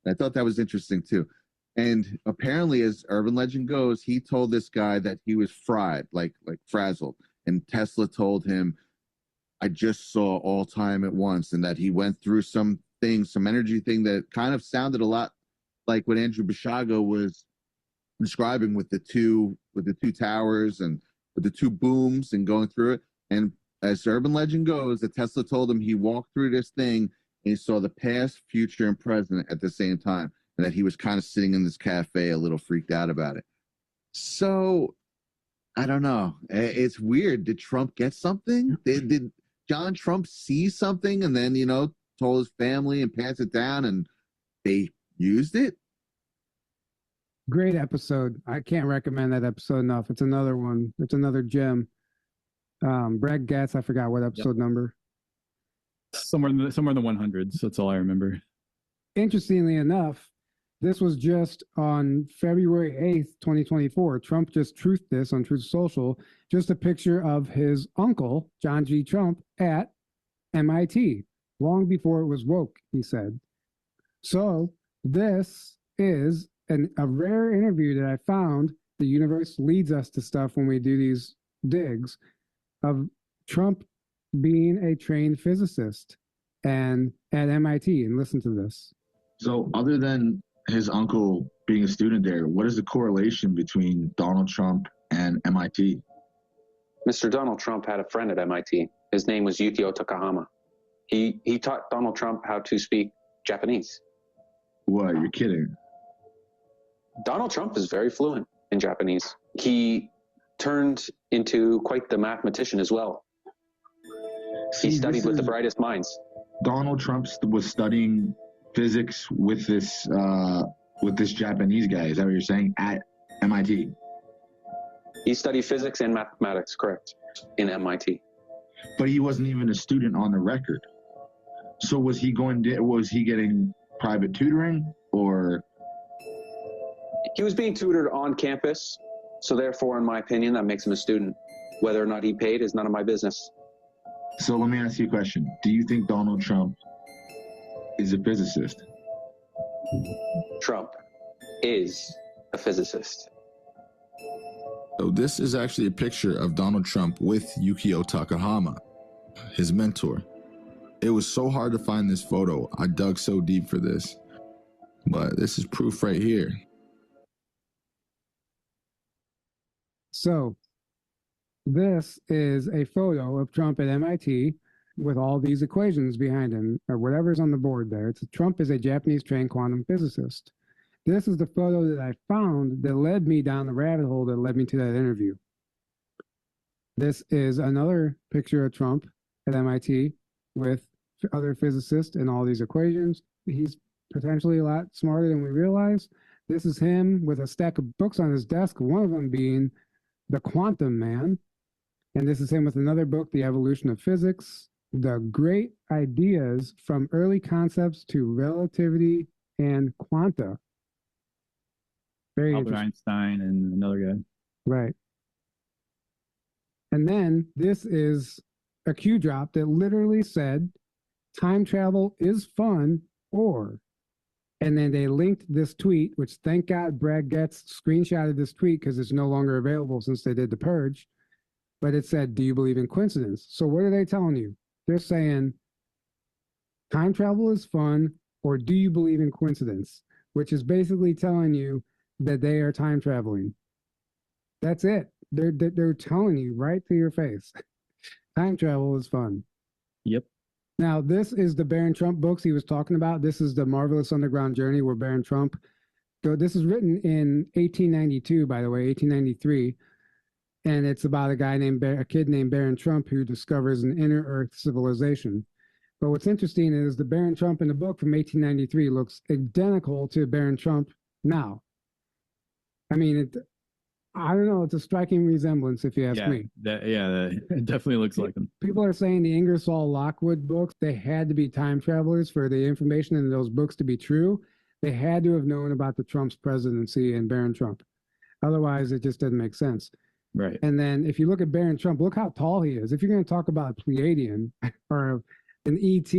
And I thought that was interesting too. And apparently, as urban legend goes, he told this guy that he was fried, like frazzled. And Tesla told him, I just saw all time at once, and that he went through some energy thing that kind of sounded a lot like what Andrew Basiago was describing with the two towers and with the two booms and going through it. And as urban legend goes, that Tesla told him he walked through this thing and he saw the past, future, and present at the same time, and that he was kind of sitting in this cafe a little freaked out about it. So I don't know. It's weird. Did Trump get something? Did John Trump see something and then, you know, told his family and passed it down and they used it? Great episode. I can't recommend that episode enough. It's another one. It's another gem. Brad Getz, I forgot what episode number. Somewhere in the 100s. That's all I remember. Interestingly enough, this was just on February 8th, 2024. Trump just truthed this on Truth Social. Just a picture of his uncle, John G. Trump, at MIT, long before it was woke, he said. So this is a rare interview that I found. The universe leads us to stuff when we do these digs, of Trump being a trained physicist and at MIT. And listen to this. So other than his uncle being a student there, what is the correlation between Donald Trump and MIT? Mr. Donald Trump had a friend at MIT. His name was Yukio Takahama. He taught Donald Trump how to speak Japanese. What, you're kidding? Donald Trump is very fluent in Japanese. He turned into quite the mathematician as well. He studied with the brightest minds. Donald Trump was studying physics with this Japanese guy. Is that what you're saying? At MIT? He studied physics and mathematics, correct, in MIT. But he wasn't even a student on the record. So was he getting private tutoring, or? He was being tutored on campus. So therefore, in my opinion, that makes him a student. Whether or not he paid is none of my business. So let me ask you a question. Do you think Donald Trump is a physicist? Trump is a physicist. So this is actually a picture of Donald Trump with Yukio Takahama, his mentor. It was so hard to find this photo. I dug so deep for this. But this is proof right here. So this is a photo of Trump at MIT with all these equations behind him, or whatever's on the board there. Trump is a Japanese trained quantum physicist. This is the photo that I found that led me down the rabbit hole that led me to that interview. This is another picture of Trump at MIT with other physicists and all these equations. He's potentially a lot smarter than we realize. This is him with a stack of books on his desk, one of them being The Quantum Man. And this is him with another book, The Evolution of Physics, The Great Ideas from Early Concepts to Relativity and Quanta. Very Albert Einstein and another guy. Right. And then this is a Q drop that literally said, time travel is fun, or And then they linked this tweet, which thank God Brad Getz screenshotted this tweet because it's no longer available since they did the purge. But it said, do you believe in coincidence? So what are they telling you? They're saying time travel is fun, or do you believe in coincidence? Which is basically telling you that they are time traveling. That's it. They're telling you right to your face. Time travel is fun. Yep. Now, this is the Baron Trump books he was talking about. This is the Marvelous Underground Journey where Baron Trump. So this is written in 1892, by the way, 1893. And it's about a kid named Baron Trump who discovers an inner Earth civilization. But what's interesting is the Baron Trump in the book from 1893 looks identical to Baron Trump now. I mean, I don't know. It's a striking resemblance, if you ask me. It definitely looks like him. People are saying the Ingersoll Lockwood books, they had to be time travelers for the information in those books to be true. They had to have known about the Trump's presidency and Baron Trump. Otherwise, it just doesn't make sense. Right. And then if you look at Baron Trump, look how tall he is. If you're going to talk about a Pleiadian or an ET,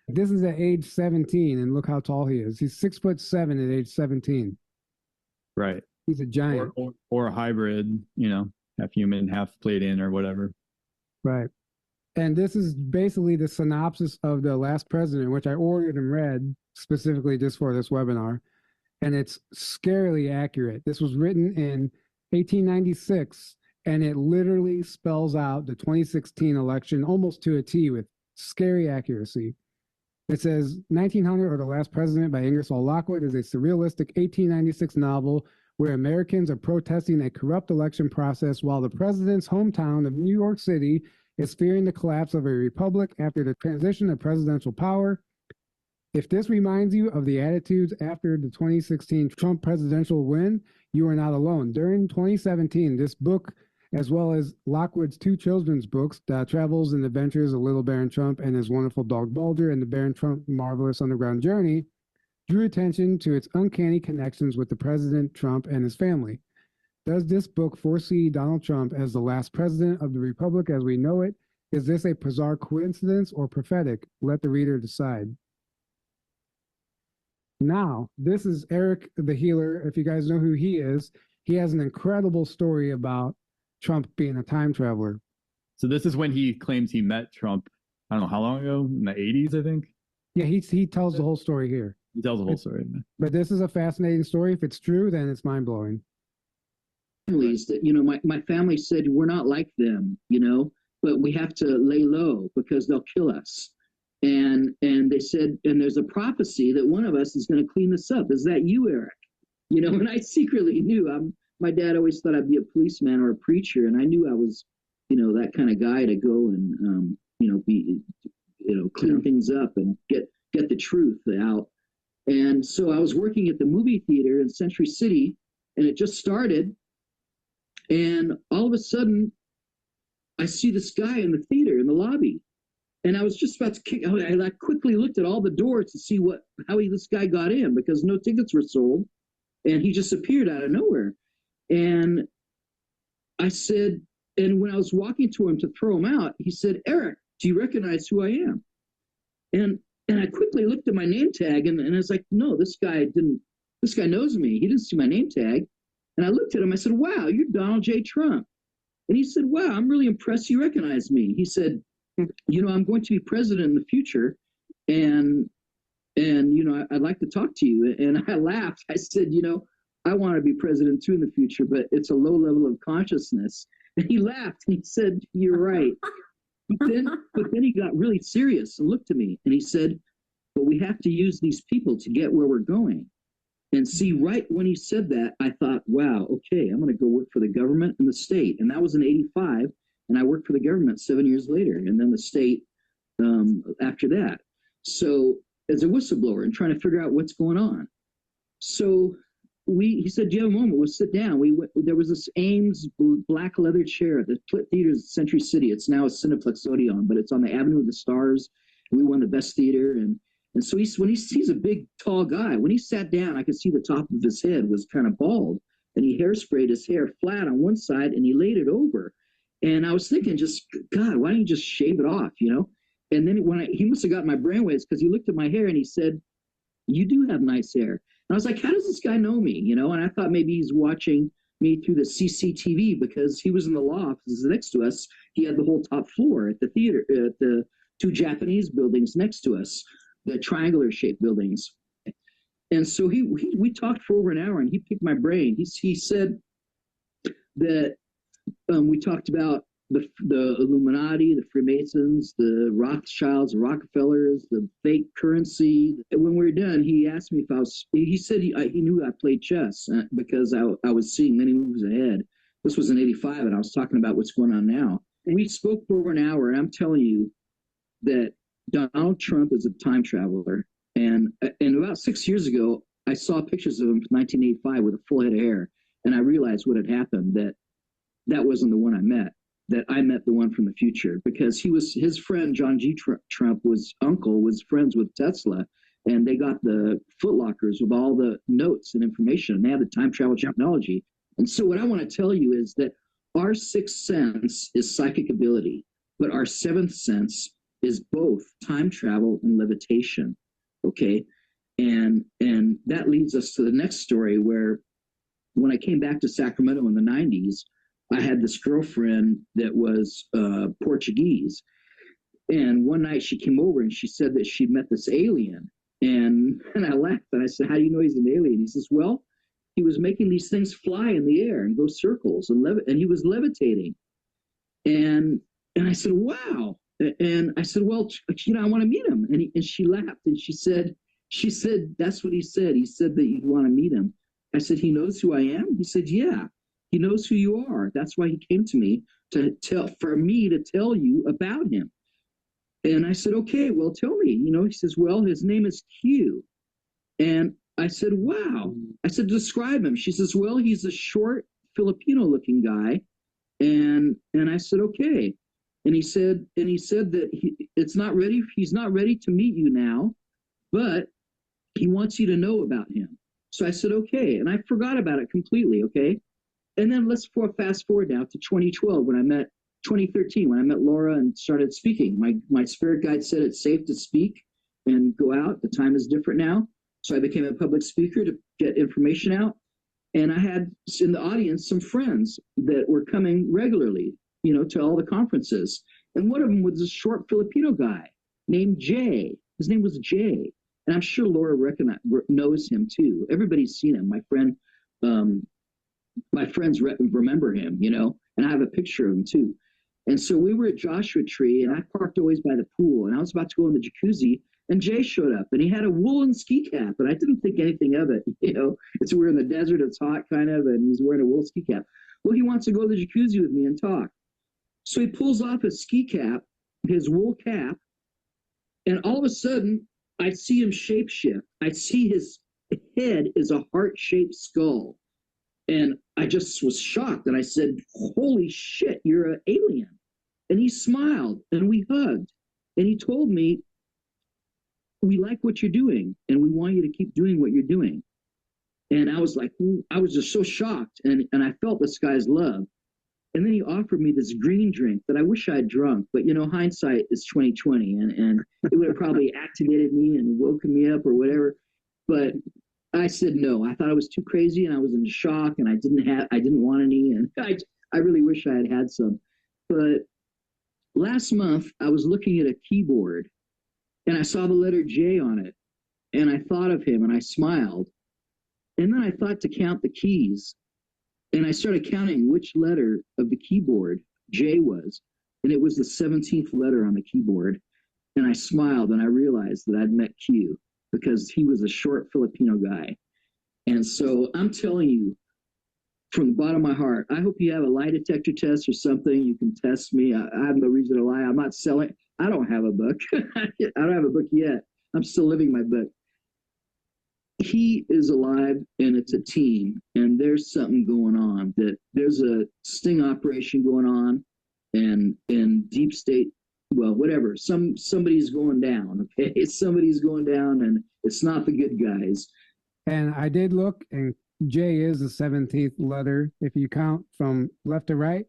this is at age 17, and look how tall he is. He's 6'7" at age 17. Right. He's a giant. Or a hybrid, half human, half Pleiadian or whatever. Right. And this is basically the synopsis of The Last President, which I ordered and read specifically just for this webinar. And it's scarily accurate. This was written in 1896, and it literally spells out the 2016 election almost to a T with scary accuracy. It says 1900 or The Last President by Ingersoll Lockwood is a surrealistic 1896 novel where Americans are protesting a corrupt election process while the president's hometown of New York City is fearing the collapse of a republic after the transition of presidential power. If this reminds you of the attitudes after the 2016 Trump presidential win, you are not alone. During 2017, this book, as well as Lockwood's two children's books, The Travels and Adventures of Little Baron Trump and His Wonderful Dog Bulger, and The Baron Trump Marvelous Underground Journey, drew attention to its uncanny connections with the President Trump and his family. Does this book foresee Donald Trump as the last president of the Republic as we know it? Is this a bizarre coincidence or prophetic? Let the reader decide. Now, this is Eric the Healer. If you guys know who he is, he has an incredible story about Trump being a time traveler. So this is when he claims he met Trump, I don't know how long ago, in the 80s, I think? Yeah, he tells the whole story here. He tells the whole story. But this is a fascinating story. If it's true, then it's mind-blowing. Families that, my family said, we're not like them, but we have to lay low because they'll kill us. And they said, and there's a prophecy that one of us is going to clean this up. Is that you, Eric? And I secretly knew. My dad always thought I'd be a policeman or a preacher, and I knew I was, that kind of guy to go and, clean things up and get the truth out. And so I was working at the movie theater in Century City, and it just started. And all of a sudden, I see this guy in the theater, in the lobby. And I was just about to kick. I quickly looked at all the doors to see how this guy got in, because no tickets were sold. And he just appeared out of nowhere. And I said, and when I was walking to him to throw him out, he said, Eric, do you recognize who I am? And I quickly looked at my name tag, and I was like, no, this guy knows me. He didn't see my name tag. And I looked at him, I said, wow, you're Donald J. Trump. And he said, wow, I'm really impressed you recognize me. He said, I'm going to be president in the future, and I'd like to talk to you. And I laughed. I said, I want to be president too in the future, but it's a low level of consciousness. And he laughed and he said, you're right. But then he got really serious and looked at me and he said, but we have to use these people to get where we're going. And see, right when he said that, I thought, wow, okay, I'm going to go work for the government and the state. And that was in 85. And I worked for the government 7 years later, and then the state after that. So as a whistleblower and trying to figure out what's going on. So he said, do you have a moment? We'll sit down. There was this Ames black leather chair at the theater at Century City. It's now a Cineplex Odeon, but it's on the Avenue of the Stars. We won the best theater. And so he's a big, tall guy. When he sat down, I could see the top of his head was kind of bald. And he hairsprayed his hair flat on one side, and he laid it over. And I was thinking, God, why don't you just shave it off, And then he must have got my brainwaves, because he looked at my hair and he said, You do have nice hair. And I was like, how does this guy know me? You know, and I thought maybe he's watching me through the CCTV because he was in the loft next to us. He had the whole top floor at the theater, at the two Japanese buildings next to us, the triangular shaped buildings. And so we talked for over an hour, and he picked my brain. He said that we talked about the Illuminati, the Freemasons, the Rothschilds, the Rockefellers, the fake currency. And when we were done, he asked me if I was. He said he knew I played chess because I was seeing many moves ahead. This was in '85, and I was talking about what's going on now. We spoke for over an hour, and I'm telling you that Donald Trump is a time traveler. And about 6 years ago, I saw pictures of him from 1985 with a full head of hair, and I realized what had happened, that wasn't the one I met, that I met the one from the future, because his friend, John G. Trump, uncle was friends with Tesla, and they got the footlockers with all the notes and information, and they had the time travel technology. And so what I want to tell you is that our sixth sense is psychic ability, but our seventh sense is both time travel and levitation. Okay. And that leads us to the next story, where when I came back to Sacramento in the 90s, I had this girlfriend that was Portuguese. And one night she came over and she said that she'd met this alien. And I laughed and I said, how do you know he's an alien? He says, well, he was making these things fly in the air and go circles and he was levitating. And I said, wow. And I said, well, I want to meet him. And she laughed and she said, that's what he said. He said that you'd want to meet him. I said, he knows who I am? He said, yeah, he knows who you are. That's why he came to me for me to tell you about him. And I said, okay, well, tell me. He says, well, his name is Q. And I said, wow. I said, describe him. She says, well, he's a short Filipino looking guy. And I said, okay. And he said that he's not ready to meet you now, but he wants you to know about him. So I said, okay. And I forgot about it completely. Okay. And then let's fast forward now to 2013, when I met Laura and started speaking. My spirit guide said it's safe to speak and go out. The time is different now. So I became a public speaker to get information out. And I had in the audience some friends that were coming regularly, to all the conferences. And one of them was a short Filipino guy named Jay. His name was Jay. And I'm sure Laura knows him too. Everybody's seen him. My friends remember him, and I have a picture of him too. And so we were at Joshua Tree, and I parked always by the pool, and I was about to go in the jacuzzi, and Jay showed up, and he had a woolen ski cap, and I didn't think anything of it. We're in the desert, it's hot kind of, and he's wearing a wool ski cap. Well, he wants to go to the jacuzzi with me and talk. So he pulls off his ski cap, his wool cap, and all of a sudden, I see him shapeshift. I see his head is a heart-shaped skull. And I just was shocked. And I said, holy shit, you're an alien. And he smiled and we hugged. And he told me, we like what you're doing and we want you to keep doing what you're doing. And I was like, I was just so shocked. And I felt this guy's love. And then he offered me this green drink that I wish I had drunk. But, hindsight is 20/20. And it would have probably activated me and woken me up or whatever. But I said no. I thought I was too crazy, and I was in shock, and I didn't want any, and I really wish I had some. But last month I was looking at a keyboard, and I saw the letter J on it, and I thought of him, and I smiled, and then I thought to count the keys, and I started counting which letter of the keyboard J was, and it was the 17th letter on the keyboard, and I smiled, and I realized that I'd met Q, because he was a short Filipino guy. And so I'm telling you, from the bottom of my heart, I hope you have a lie detector test or something. You can test me. I have no reason to lie. I'm not selling. I don't have a book. I don't have a book yet. I'm still living my book. He is alive, and it's a team, and there's something going on. That there's a sting operation going on, and deep state, well, whatever. Somebody's going down. Okay, somebody's going down, and it's not the good guys. And I did look, and J is the 17th letter. If you count from left to right,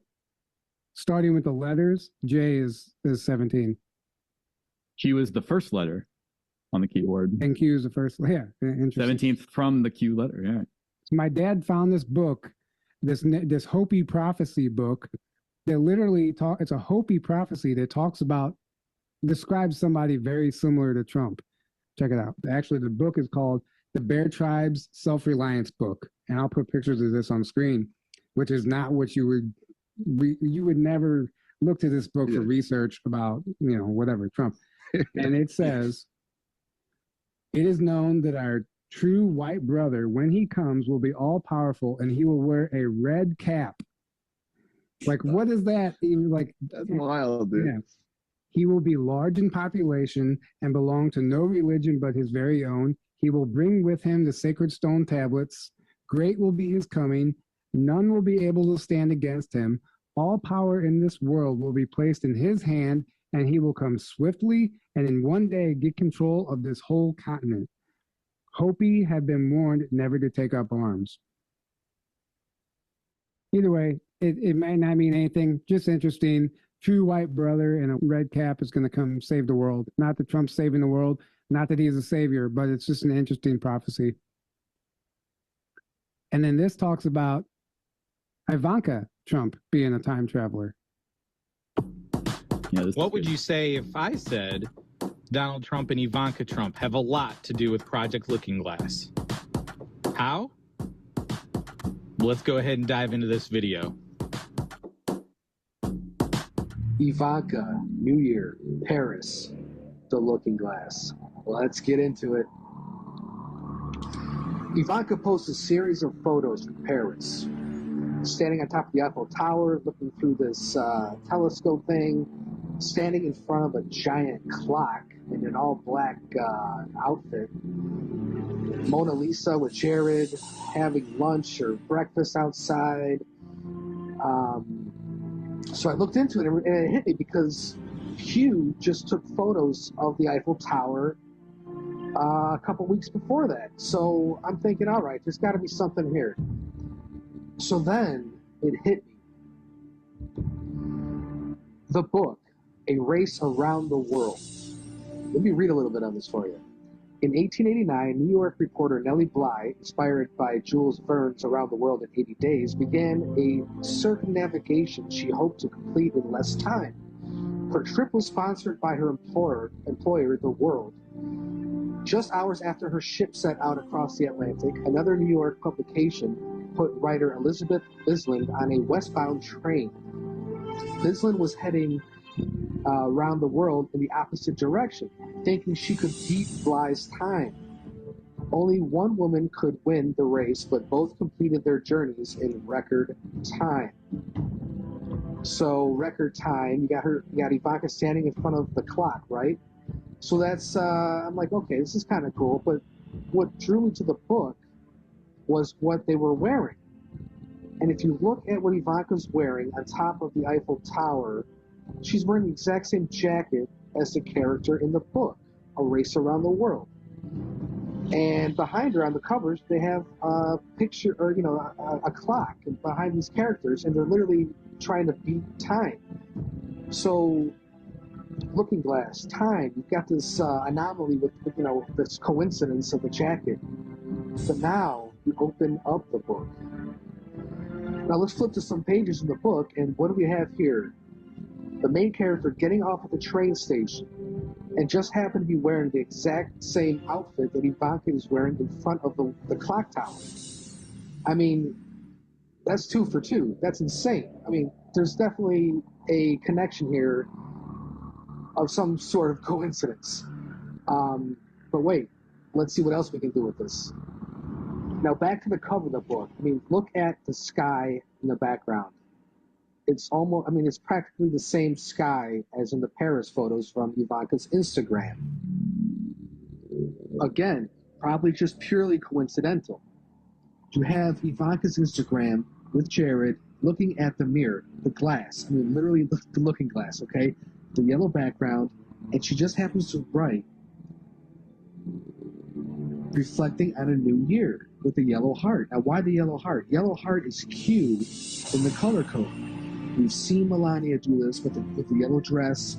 starting with the letters, J is 17. Q is the first letter. on the keyboard. And Q is the first. Yeah, interesting. 17th from the Q letter. Yeah. So my dad found this book, this Hopi prophecy book that literally it's a Hopi prophecy that describes somebody very similar to Trump. Check it out. Actually, the book is called The Bear Tribe's Self-Reliance Book. And I'll put pictures of this on screen, which is not what you would never look to this book for research about, whatever, Trump. And it says, it is known that our true white brother, when he comes, will be all powerful and he will wear a red cap. Like, what is that even like? That's wild, dude. Yeah. He will be large in population and belong to no religion but his very own. He will bring with him the sacred stone tablets. Great will be his coming. None will be able to stand against him. All power in this world will be placed in his hand, and he will come swiftly and in one day get control of this whole continent. Hopi have been warned never to take up arms. Either way, it might not mean anything, just interesting. True white brother in a red cap is going to come save the world. Not that Trump's saving the world, not that he's a savior, but it's just an interesting prophecy. And then this talks about Ivanka Trump being a time traveler. Yeah, what would you say if I said Donald Trump and Ivanka Trump have a lot to do with Project Looking Glass? How? Let's go ahead and dive into this video. Ivanka, New Year, Paris, the Looking Glass. Let's get into it. Ivanka posts a series of photos from Paris, standing on top of the Eiffel Tower, looking through this telescope thing, standing in front of a giant clock in an all-black outfit. Mona Lisa with Jared, having lunch or breakfast outside. So I looked into it, and it hit me because Q just took photos of the Eiffel Tower a couple weeks before that. So I'm thinking, all right, there's got to be something here. So then it hit me. The book, A Race Around the World. Let me read a little bit of this for you. In 1889, New York reporter Nellie Bly, inspired by Jules Verne's Around the World in 80 Days, began a circumnavigation she hoped to complete in less time. Her trip was sponsored by her employer, The World. Just hours after her ship set out across the Atlantic, another New York publication put writer Elizabeth Bisland on a westbound train. Bisland was heading around the world in the opposite direction, thinking she could beat Bly's time. Only one woman could win the race, but both completed their journeys in record time. So record time, you got Ivanka standing in front of the clock, right? So that's, I'm like, okay, this is kind of cool. But what drew me to the book was what they were wearing. And if you look at what Ivanka's wearing on top of the Eiffel Tower, she's wearing the exact same jacket as the character in the book, A Race Around the World. And behind her on the covers, they have a picture, or, a clock behind these characters, and they're literally trying to beat time. So, Looking Glass, time, you've got this anomaly with, this coincidence of the jacket. But now, you open up the book. Now let's flip to some pages in the book, and what do we have here? The main character getting off at the train station and just happened to be wearing the exact same outfit that Ivanka is wearing in front of the clock tower. I mean, that's 2 for 2. That's insane. I mean, there's definitely a connection here of some sort of coincidence. But wait, let's see what else we can do with this. Now back to the cover of the book. I mean, look at the sky in the background. It's almost, it's practically the same sky as in the Paris photos from Ivanka's Instagram. Again, probably just purely coincidental. You have Ivanka's Instagram with Jared looking at the mirror, the glass. Literally the looking glass, okay? The yellow background, and she just happens to write, reflecting on a new year with the yellow heart. Now, why the yellow heart? Yellow heart is Q in the color code. We've seen Melania do this with the yellow dress,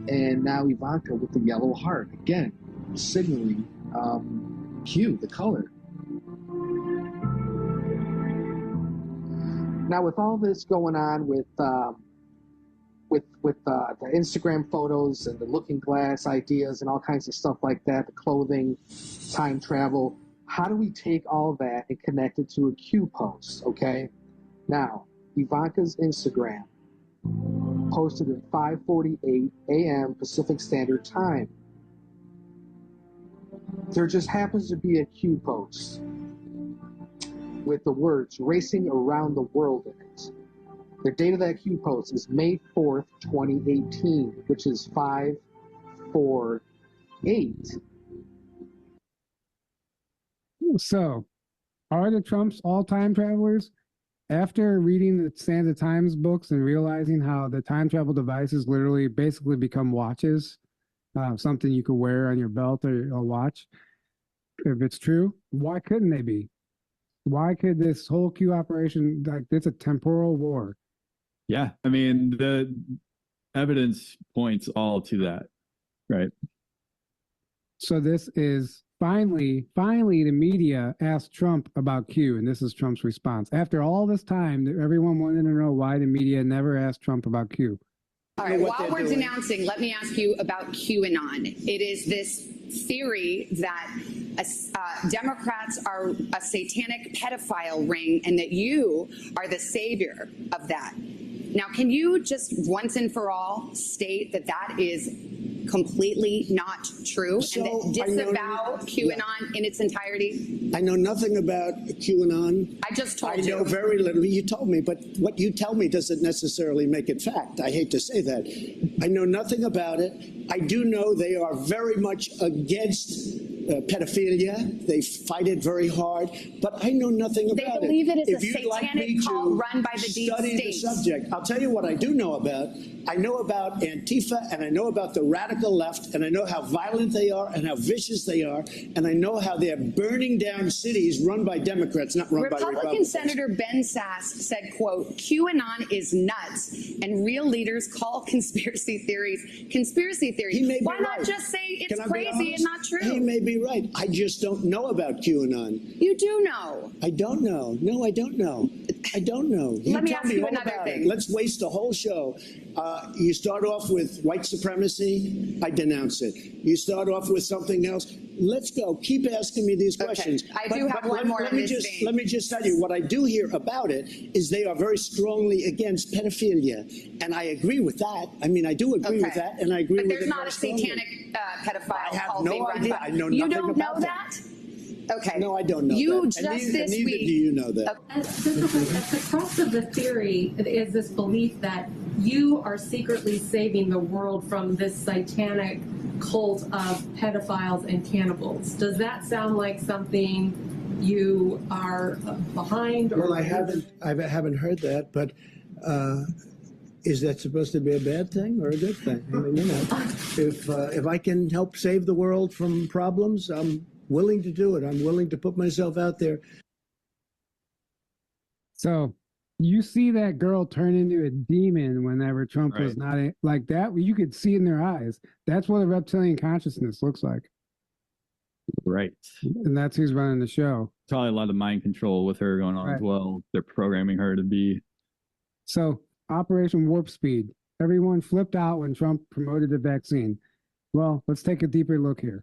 and now Ivanka with the yellow heart. Again, signaling Q, the color. Now, with all this going on with the Instagram photos and the looking glass ideas and all kinds of stuff like that, the clothing, time travel, how do we take all that and connect it to a Q post, okay? Now, Ivanka's Instagram posted at 5:48 a.m. Pacific Standard Time. There just happens to be a Q post with the words "racing around the world" in it. The date of that Q post is May 4th, 2018, which is 548. So, are the Trumps all time travelers? After reading the Sands of Times books and realizing how the time travel devices literally basically become watches, something you could wear on your belt or a watch, if it's true, why couldn't they be? Why could this whole Q operation, like, it's a temporal war? Yeah, I mean, the evidence points all to that, right? So this is finally the media asked Trump about Q, and this is Trump's response. After all this time, everyone wanted to know why the media never asked Trump about Q. All right, while we're denouncing, let me ask you about QAnon. It is this theory that Democrats are a satanic pedophile ring and that you are the savior of that. Now, can you just once and for all state that that is completely not true and that disavow QAnon in its entirety? I know nothing about QAnon. I just told you. I know very little. You told me, but what you tell me doesn't necessarily make it fact. I hate to say that. I know nothing about it. I do know they are very much against pedophilia. They fight it very hard, but I know nothing about it. They believe it is if a you'd satanic like me cult to run by the deep study state. the subject, I'll tell you what I do know about. I know about Antifa, and I know about the radical left, and I know how violent they are and how vicious they are, and I know how they're burning down cities run by Democrats, not run by Republican Republicans. Senator Ben Sass said, quote, QAnon is nuts, and real leaders call conspiracy theories conspiracy theories. He may be Why not right. just say it's Can I be crazy and not true? He may be right. I just don't know about QAnon. You do know. I don't know. No, I don't know. I don't know. Let me tell ask you all another about thing. it. Let's waste a whole show. You start off with white supremacy. I denounce it. You start off with something else. Let's go. Keep asking me these questions. I do have one more in this vein. Let me just tell you, what I do hear about it is they are very strongly against pedophilia. And I agree with that. I mean, I do agree with that, and I agree with it There's not very a strongly. satanic pedophile I have cult no being run idea. by- I know You nothing don't about know that? Okay. No, I don't know You that. just and this neither week. do you know that. At the crux of the theory is this belief that you are secretly saving the world from this satanic cult of pedophiles and cannibals. Does that sound like something you are behind? Or Well, I haven't heard that, but is that supposed to be a bad thing or a good thing? I mean, you know, if I can help save the world from problems, I'm willing to do it. I'm willing to put myself out there. So you see that girl turn into a demon whenever Trump was not like that. You could see in their eyes. That's what a reptilian consciousness looks like. Right. And that's who's running the show. Probably a lot of mind control with her going on as well. They're programming her to be. So Operation Warp Speed. Everyone flipped out when Trump promoted the vaccine. Well, let's take a deeper look here.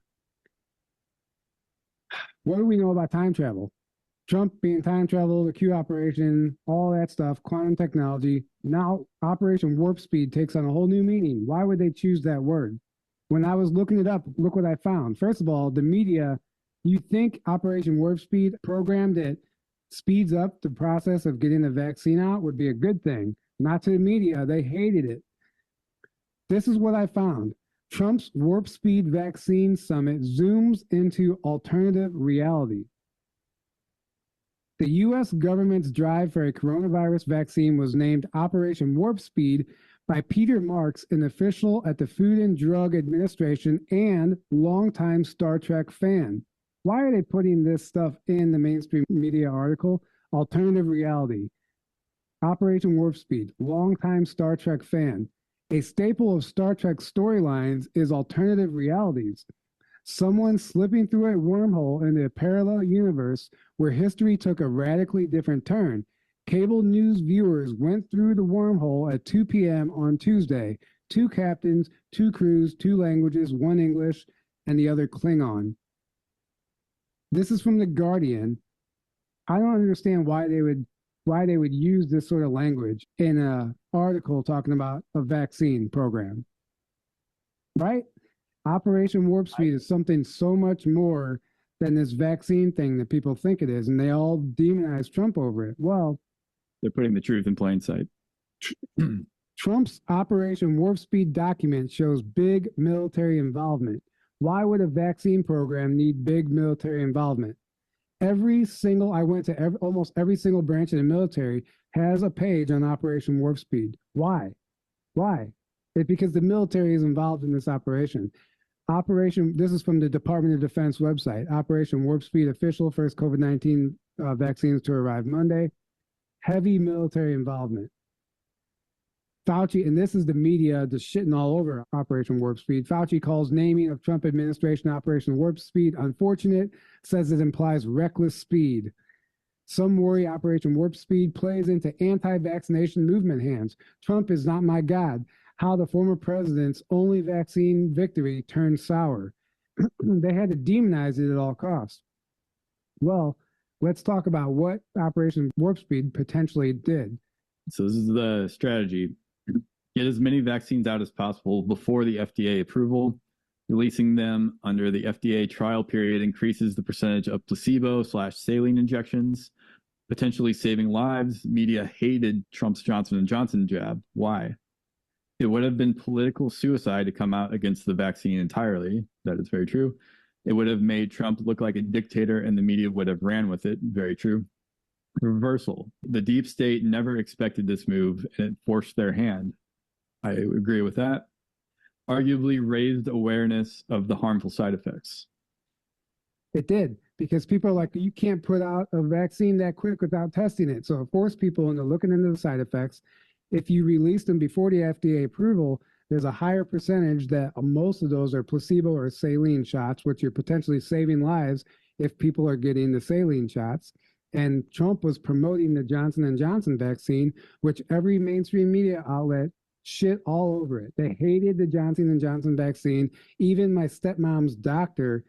What do we know about time travel? Trump being time travel, the Q operation, all that stuff, quantum technology. Now Operation Warp Speed takes on a whole new meaning. Why would they choose that word? When I was looking it up, look what I found. First of all, the media, you think Operation Warp Speed, program that speeds up the process of getting the vaccine out, would be a good thing. Not to the media. They hated it. This is what I found. Trump's Warp Speed Vaccine Summit zooms into alternative reality. The U.S. government's drive for a coronavirus vaccine was named Operation Warp Speed by Peter Marks, an official at the Food and Drug Administration and longtime Star Trek fan. Why are they putting this stuff in the mainstream media article? Alternative reality. Operation Warp Speed, longtime Star Trek fan. A staple of Star Trek storylines is alternative realities. Someone slipping through a wormhole into a parallel universe where history took a radically different turn. Cable news viewers went through the wormhole at 2 p.m. on Tuesday. 2 captains, 2 crews, 2 languages, 1 English, and the other Klingon. This is from The Guardian. I don't understand why they would use this sort of language in an article talking about a vaccine program. Right? Operation Warp Speed is something so much more than this vaccine thing that people think it is, and they all demonize Trump over it. Well, they're putting the truth in plain sight. Trump's Operation Warp Speed document shows big military involvement. Why would a vaccine program need big military involvement? I went to almost every single branch of the military has a page on Operation Warp Speed. Why? It's because the military is involved in this operation. This is from the Department of Defense website. Operation Warp Speed official, first COVID-19 vaccines to arrive Monday. Heavy military involvement. Fauci, and this is the media just shitting all over Operation Warp Speed. Fauci calls naming of Trump administration Operation Warp Speed unfortunate, says it implies reckless speed. Some worry Operation Warp Speed plays into anti-vaccination movement hands. Trump is not my God. How the former president's only vaccine victory turned sour. They had to demonize it at all costs. Well, let's talk about what Operation Warp Speed potentially did. So this is the strategy. Get as many vaccines out as possible before the FDA approval. Releasing them under the FDA trial period increases the percentage of placebo/saline injections, potentially saving lives. Media hated Trump's Johnson & Johnson jab. Why? It would have been political suicide to come out against the vaccine entirely. That is very true. It would have made Trump look like a dictator and the media would have ran with it. Very true. Reversal. The deep state never expected this move and it forced their hand. I agree with that. Arguably raised awareness of the harmful side effects. It did, because people are like, you can't put out a vaccine that quick without testing it. So it forced people into looking into the side effects. If you release them before the FDA approval, there's a higher percentage that most of those are placebo or saline shots, which you're potentially saving lives if people are getting the saline shots. And Trump was promoting the Johnson & Johnson vaccine, which every mainstream media outlet shit all over it. They hated the Johnson & Johnson vaccine. Even my stepmom's doctor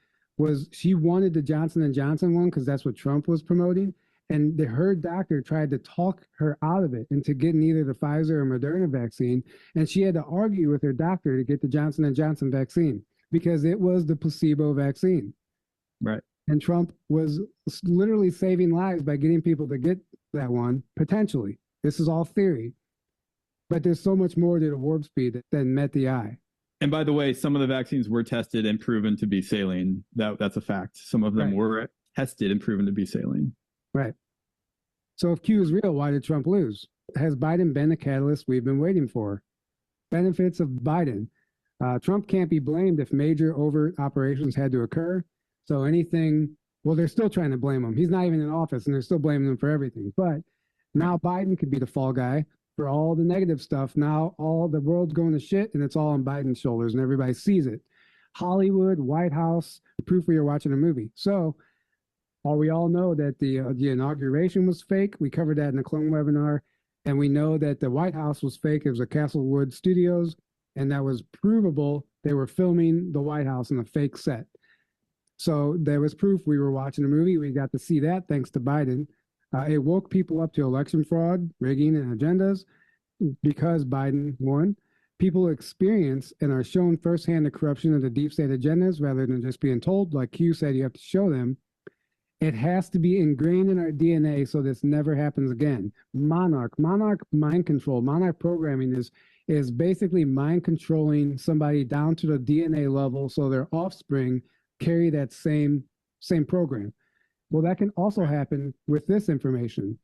she wanted the Johnson & Johnson one because that's what Trump was promoting. And her doctor tried to talk her out of it into getting either the Pfizer or Moderna vaccine. And she had to argue with her doctor to get the Johnson & Johnson vaccine because it was the placebo vaccine. Right. And Trump was literally saving lives by getting people to get that one, potentially. This is all theory. But there's so much more to the warp speed than met the eye. And by the way, some of the vaccines were tested and proven to be saline. That's a fact. Some of them were tested and proven to be saline. Right. So if Q is real, why did Trump lose? Has Biden been the catalyst we've been waiting for? Benefits of Biden. Trump can't be blamed if major overt operations had to occur. So they're still trying to blame him. He's not even in office and they're still blaming him for everything. But now Biden could be the fall guy for all the negative stuff. Now all the world's going to shit and it's all on Biden's shoulders and everybody sees it. Hollywood, White House, proof we are watching a movie. So we all know that the inauguration was fake. We covered that in the Clone webinar. And we know that the White House was fake. It was a Castlewood Studios. And that was provable. They were filming the White House on a fake set. So there was proof we were watching a movie. We got to see that thanks to Biden. It woke people up to election fraud, rigging, and agendas because Biden won. People experience and are shown firsthand the corruption of the deep state agendas rather than just being told, like Q said, you have to show them. It has to be ingrained in our DNA so this never happens again. Monarch mind control, monarch programming is basically mind controlling somebody down to the DNA level so their offspring carry that same program. Well, that can also happen with this information.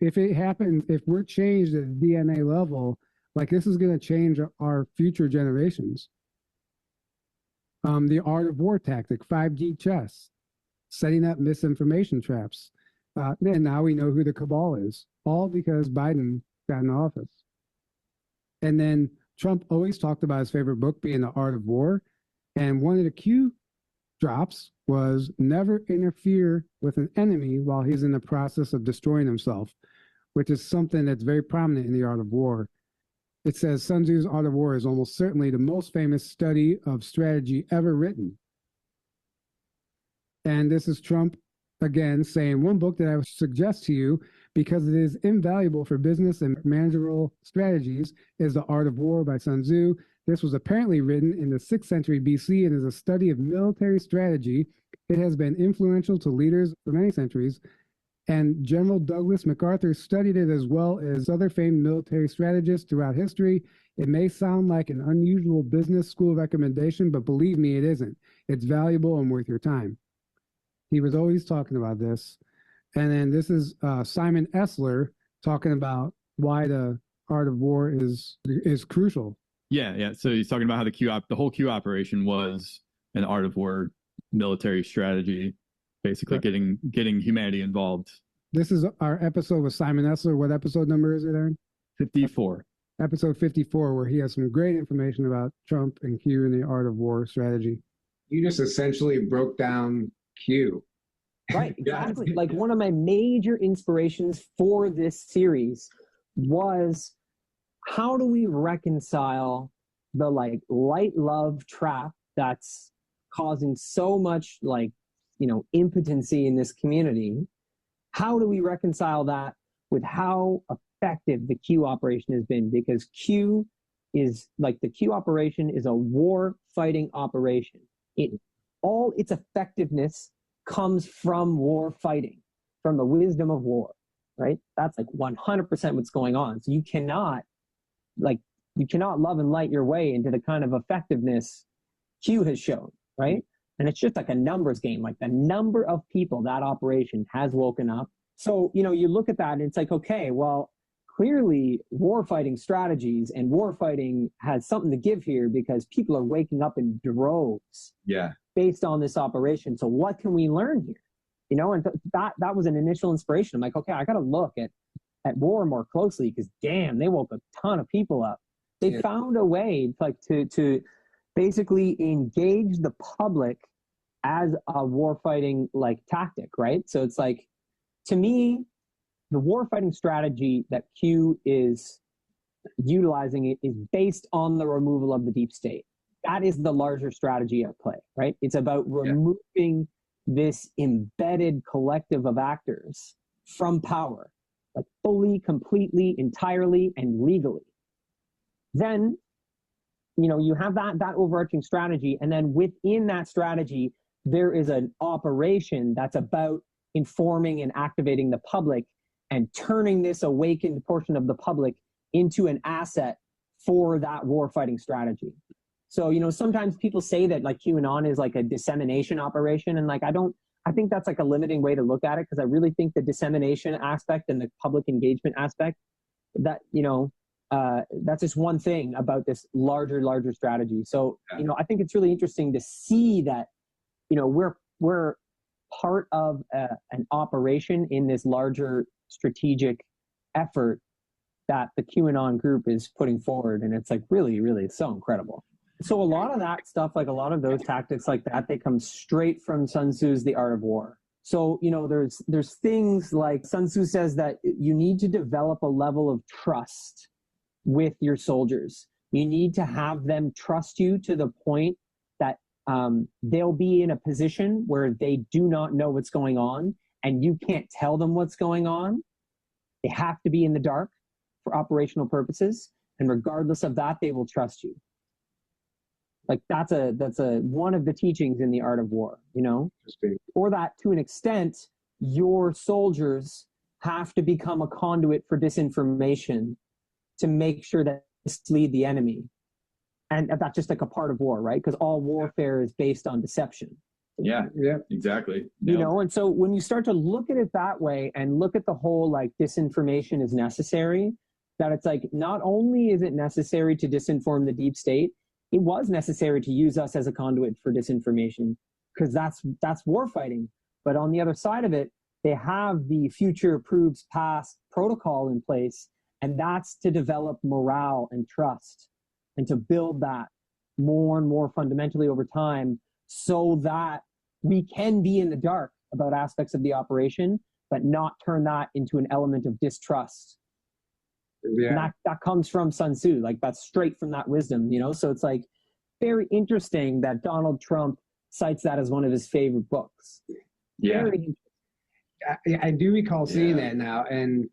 If it happens, if we're changed at the DNA level, like this is going to change our future generations. The art of war tactic, 5G chess, setting up misinformation traps. And now we know who the cabal is, all because Biden got in office. And then Trump always talked about his favorite book being The Art of War. And one of the Q drops was never interfere with an enemy while he's in the process of destroying himself, which is something that's very prominent in the art of war. It says Sun Tzu's Art of War is almost certainly the most famous study of strategy ever written. And this is Trump again saying, one book that I would suggest to you because it is invaluable for business and managerial strategies is The Art of War by Sun Tzu. This was apparently written in the 6th century BC and is a study of military strategy. It has been influential to leaders for many centuries, and General Douglas MacArthur studied it as well as other famed military strategists throughout history. It may sound like an unusual business school recommendation, but believe me, it isn't. It's valuable and worth your time. He was always talking about this. And then this is Simon Esler talking about why the art of war is crucial. Yeah. So he's talking about how the whole Q operation was an art of war military strategy, basically getting humanity involved. This is our episode with Simon Esler. What episode number is it, Aaron? 54. Episode 54, where he has some great information about Trump and Q and the art of war strategy. You just essentially broke down Q. Right, exactly. Like one of my major inspirations for this series was how do we reconcile the like light love trap that's causing so much impotency in this community? How do we reconcile that with how effective the Q operation has been? Because Q is the Q operation is a war fighting operation. All its effectiveness comes from war fighting, from the wisdom of war, right? That's 100% what's going on. So you cannot love and light your way into the kind of effectiveness Q has shown, right? And it's just a numbers game, the number of people that operation has woken up. So, you look at that and it's okay, well, clearly war fighting strategies and war fighting has something to give here because people are waking up in droves. Yeah. Based on this operation. So what can we learn here? And that was an initial inspiration. I'm okay, I got to look at war more closely because damn, they woke a ton of people up. They found a way to basically engage the public as a war fighting tactic, right? So it's to me, the war fighting strategy that Q is utilizing is based on the removal of the deep state. That is the larger strategy at play, right? It's about removing this embedded collective of actors from power, fully, completely, entirely, and legally. Then, you have that overarching strategy, and then within that strategy, there is an operation that's about informing and activating the public and turning this awakened portion of the public into an asset for that war fighting strategy. So, sometimes people say that QAnon is a dissemination operation. And I think that's a limiting way to look at it because I really think the dissemination aspect and the public engagement aspect that, that's just one thing about this larger strategy. So, I think it's really interesting to see that, we're part of an operation in this larger strategic effort that the QAnon group is putting forward. And it's really, really so incredible. So a lot of that stuff, a lot of those tactics that, they come straight from Sun Tzu's The Art of War. So, there's things like Sun Tzu says that you need to develop a level of trust with your soldiers. You need to have them trust you to the point that they'll be in a position where they do not know what's going on and you can't tell them what's going on. They have to be in the dark for operational purposes. And regardless of that, they will trust you. That's one of the teachings in The Art of War, or that to an extent, your soldiers have to become a conduit for disinformation to make sure that mislead the enemy. And that's just a part of war, right? Because all warfare is based on deception. Yeah, exactly. And so when you start to look at it that way and look at the whole disinformation is necessary, that it's not only is it necessary to disinform the deep state, it was necessary to use us as a conduit for disinformation because that's war fighting. But on the other side of it, they have the future proves past protocol in place, and that's to develop morale and trust and to build that more and more fundamentally over time so that we can be in the dark about aspects of the operation, but not turn that into an element of distrust. Yeah. And that comes from Sun Tzu, like that's straight from that wisdom, So it's like very interesting that Donald Trump cites that as one of his favorite books. Yeah. Very interesting. I do recall seeing that now, and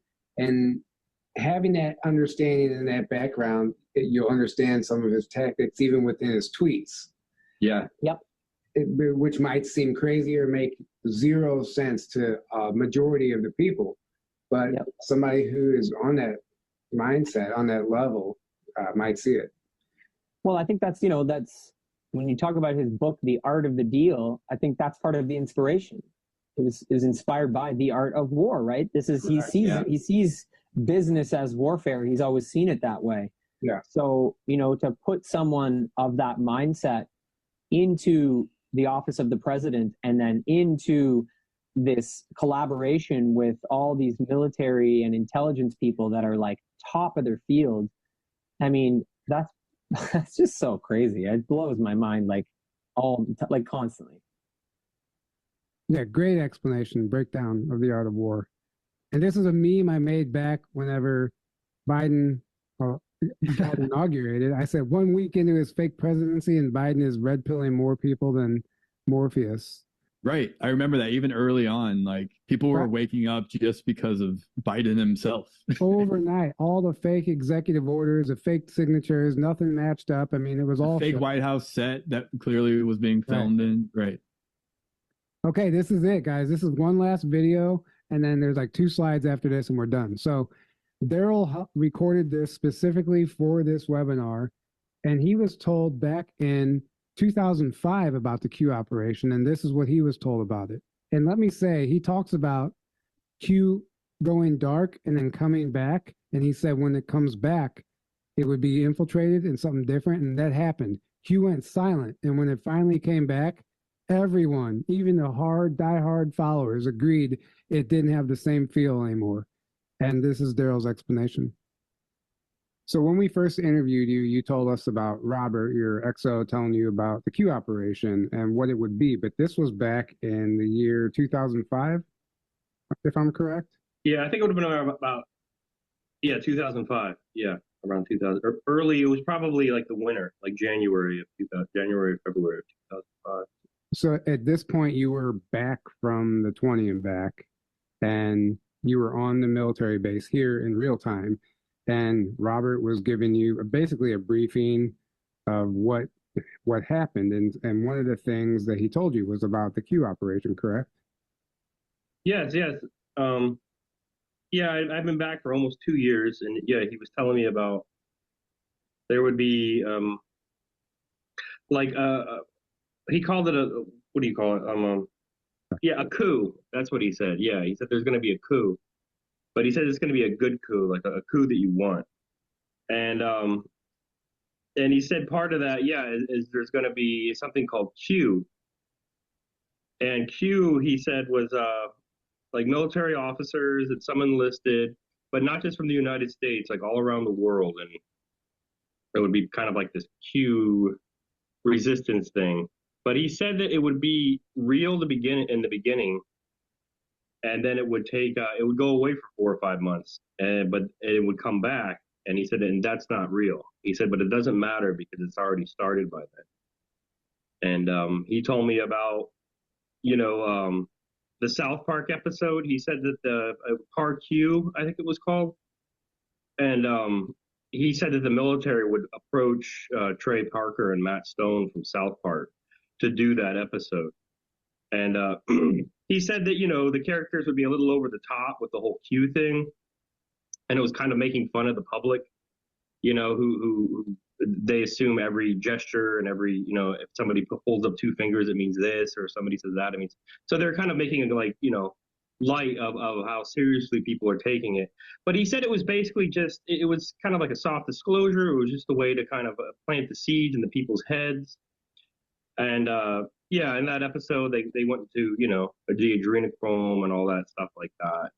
having that understanding and that background, you'll understand some of his tactics even within his tweets. Yeah. Yep. Which might seem crazy or make zero sense to a majority of the people, but somebody who is on that mindset, on that level, might see it. Well, I think that's when you talk about his book, The Art of the Deal, I think that's part of the inspiration. It was inspired by the art of war, right? He sees business as warfare. He's always seen it that way. Yeah. So, to put someone of that mindset into the office of the president and then into this collaboration with all these military and intelligence people that are like top of their field. I mean, that's just so crazy. It blows my mind constantly. Yeah, great explanation, breakdown of the art of war. And this is a meme I made back whenever Biden got inaugurated. I said 1 week into his fake presidency and Biden is red pilling more people than Morpheus. Right. I remember that even early on, like people were waking up just because of Biden himself. Overnight, all the fake executive orders, the fake signatures, nothing matched up. I mean, it was all fake White House set that clearly was being filmed in. Right. Okay, this is it, guys. This is one last video, and then there's like 2 slides after this, and we're done. So Daryl recorded this specifically for this webinar, and he was told back in 2005 about the Q operation, and this is what he was told about it. And let me say, he talks about Q going dark and then coming back, and he said when it comes back, it would be infiltrated in something different, and that happened. Q went silent, and when it finally came back, everyone, even the diehard followers, agreed it didn't have the same feel anymore. And this is Daryl's explanation. So when we first interviewed you, you told us about Robert, your XO, telling you about the Q operation and what it would be. But this was back in the year 2005, if I'm correct? Yeah, I think it would have been about 2005. Yeah, around 2000. Or early, it was probably like the winter, like January, February of 2005. So at this point, you were back from the 20 and back, and you were on the military base here in real time. And Robert was giving you basically a briefing of what happened. And one of the things that he told you was about the Q operation, correct? Yes. I've been back for almost 2 years. And yeah, he was telling me about there would be he called it what do you call it? A coup. That's what he said. Yeah, he said there's going to be a coup. But he said it's going to be a good coup, like a coup that you want. And he said part of that, is there's going to be something called Q. And Q, he said, was like military officers and some enlisted, but not just from the United States, like all around the world. And it would be kind of like this Q resistance thing. But he said that it would be real in the beginning. And then it would it would go away for 4 or 5 months, but it would come back. And he said, and that's not real. He said, but it doesn't matter because it's already started by then. And he told me about, the South Park episode. He said that the Park Q, I think it was called. And he said that the military would approach Trey Parker and Matt Stone from South Park to do that episode. And he said that, the characters would be a little over the top with the whole Q thing. And it was kind of making fun of the public, who they assume every gesture and every, if somebody holds up 2 fingers, it means this, or somebody says that, it means. So they're kind of making it light of how seriously people are taking it. But he said it was basically just, it was kind of like a soft disclosure. It was just a way to kind of plant the seeds in the people's heads. And, in that episode, they went to, the adrenochrome and all that stuff like that.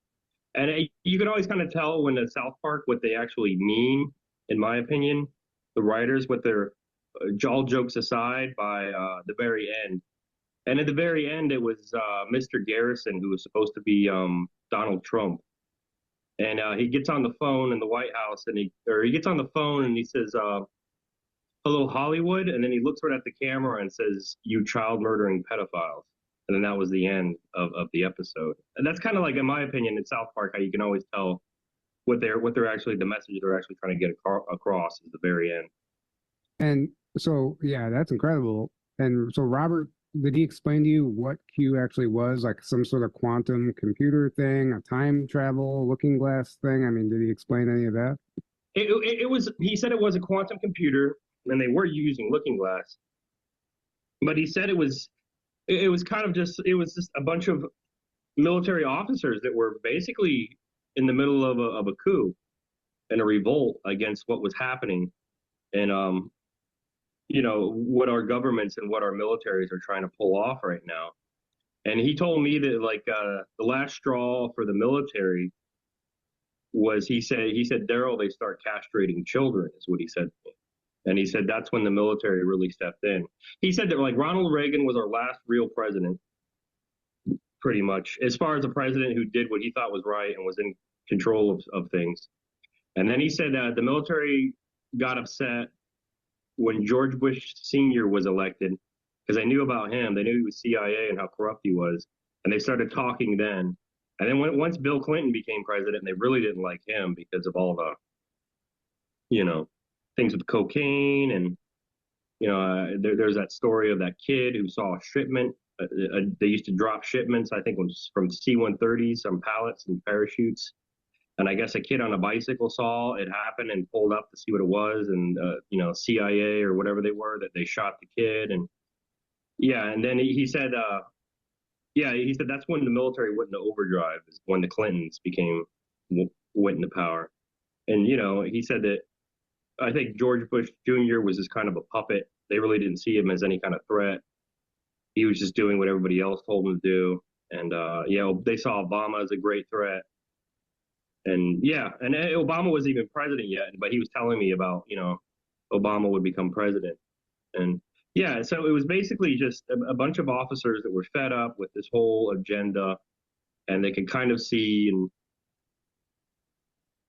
And you could always kind of tell when the South Park what they actually mean, in my opinion, the writers, what their all jokes aside, by the very end, And at the very end, it was Mr. Garrison, who was supposed to be Donald Trump. And he gets on the phone in the White House, and he gets on the phone and he says, "Hello, Hollywood," and then he looks right at the camera and says, "You child murdering pedophiles." And then that was the end of the episode. And that's kind of like, in my opinion, in South Park, how you can always tell what they're actually, the message they're actually trying to get across is the very end. And so, yeah, that's incredible. And so, Robert, did he explain to you what Q actually was? Like some sort of quantum computer thing, a time travel looking glass thing? I mean, did he explain any of that? It was, he said it was a quantum computer, and they were using looking glass. But he said it was kind of just, it was just a bunch of military officers that were basically in the middle of a coup and a revolt against what was happening. And, you know, what our governments and what our militaries are trying to pull off right now. And he told me that, like, the last straw for the military was, he said, "Daryl, they start castrating children," is what he said to me. And he said that's when the military really stepped in. He said that, like, Ronald Reagan was our last real president, pretty much, as far as a president who did what he thought was right and was in control of things. And then he said that the military got upset when George Bush Sr. was elected, because they knew about him. They knew he was CIA and how corrupt he was. And they started talking then. And then once Bill Clinton became president, they really didn't like him because of all the, you know, things with cocaine. And, you know, there's that story of that kid who saw a shipment. They used to drop shipments, I think it was from C-130s, some pallets and parachutes. And I guess a kid on a bicycle saw it happen and pulled up to see what it was. And, you know, CIA or whatever they were, that they shot the kid. And yeah, and then he said, he said that's when the military went into overdrive, is when the Clintons went into power. And, you know, he said that, I think George Bush Jr. was just kind of a puppet. They really didn't see him as any kind of threat. He was just doing what everybody else told him to do. And, yeah, they saw Obama as a great threat. And yeah, and Obama wasn't even president yet, but he was telling me about, you know, Obama would become president. And yeah, so it was basically just a bunch of officers that were fed up with this whole agenda, and they could kind of see, and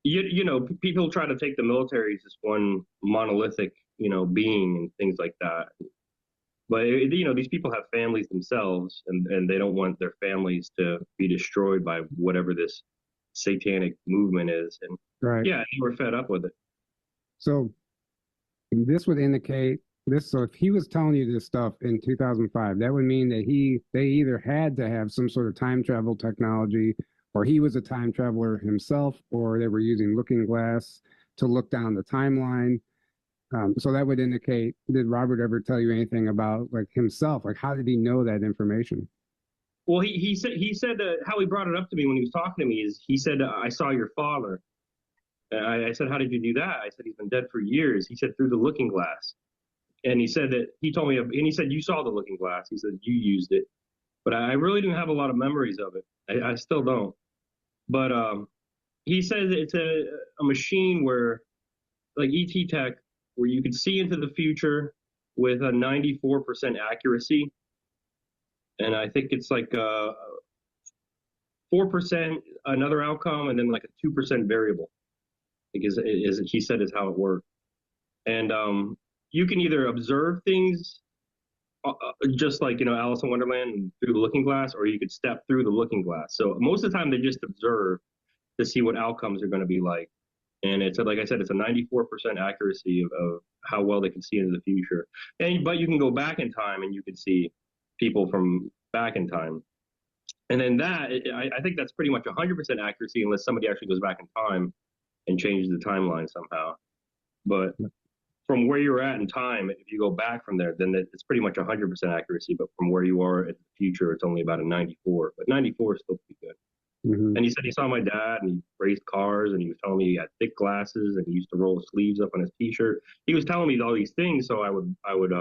you know, people try to take the military as this one monolithic, you know, being and things like that. But, you know, these people have families themselves, and they don't want their families to be destroyed by whatever this satanic movement is. And right. Yeah, they were fed up with it. So this would indicate this. So if he was telling you this stuff in 2005, that would mean that they either had to have some sort of time travel technology, or he was a time traveler himself, or they were using looking glass to look down the timeline. So that would indicate, did Robert ever tell you anything about, like, himself? Like, how did he know that information? Well, he said how he brought it up to me when he was talking to me is, he said, "I saw your father." And I said, "How did you do that?" I said, "He's been dead for years." He said, "Through the looking glass." And he said that he told me, and he said, "You saw the looking glass." He said, "You used it." But I really didn't have a lot of memories of it. I still don't. But he says it's a machine where, like ET Tech, where you could see into the future with a 94% accuracy. And I think it's like 4% another outcome, and then like a 2% variable, because he said is how it worked. And you can either observe things just like, you know, Alice in Wonderland through the looking glass, or you could step through the looking glass. So most of the time they just observe to see what outcomes are going to be like. And it's, like I said, it's a 94% accuracy of how well they can see into the future. But you can go back in time and you can see people from back in time. And then I think that's pretty much 100% accuracy, unless somebody actually goes back in time and changes the timeline somehow. But from where you're at in time, if you go back from there, then it's pretty much 100% accuracy. But from where you are in the future, it's only about a 94. But 94 is still pretty good. Mm-hmm. And he said he saw my dad, and he raced cars, and he was telling me he had thick glasses, and he used to roll his sleeves up on his T-shirt. He was telling me all these things, so I would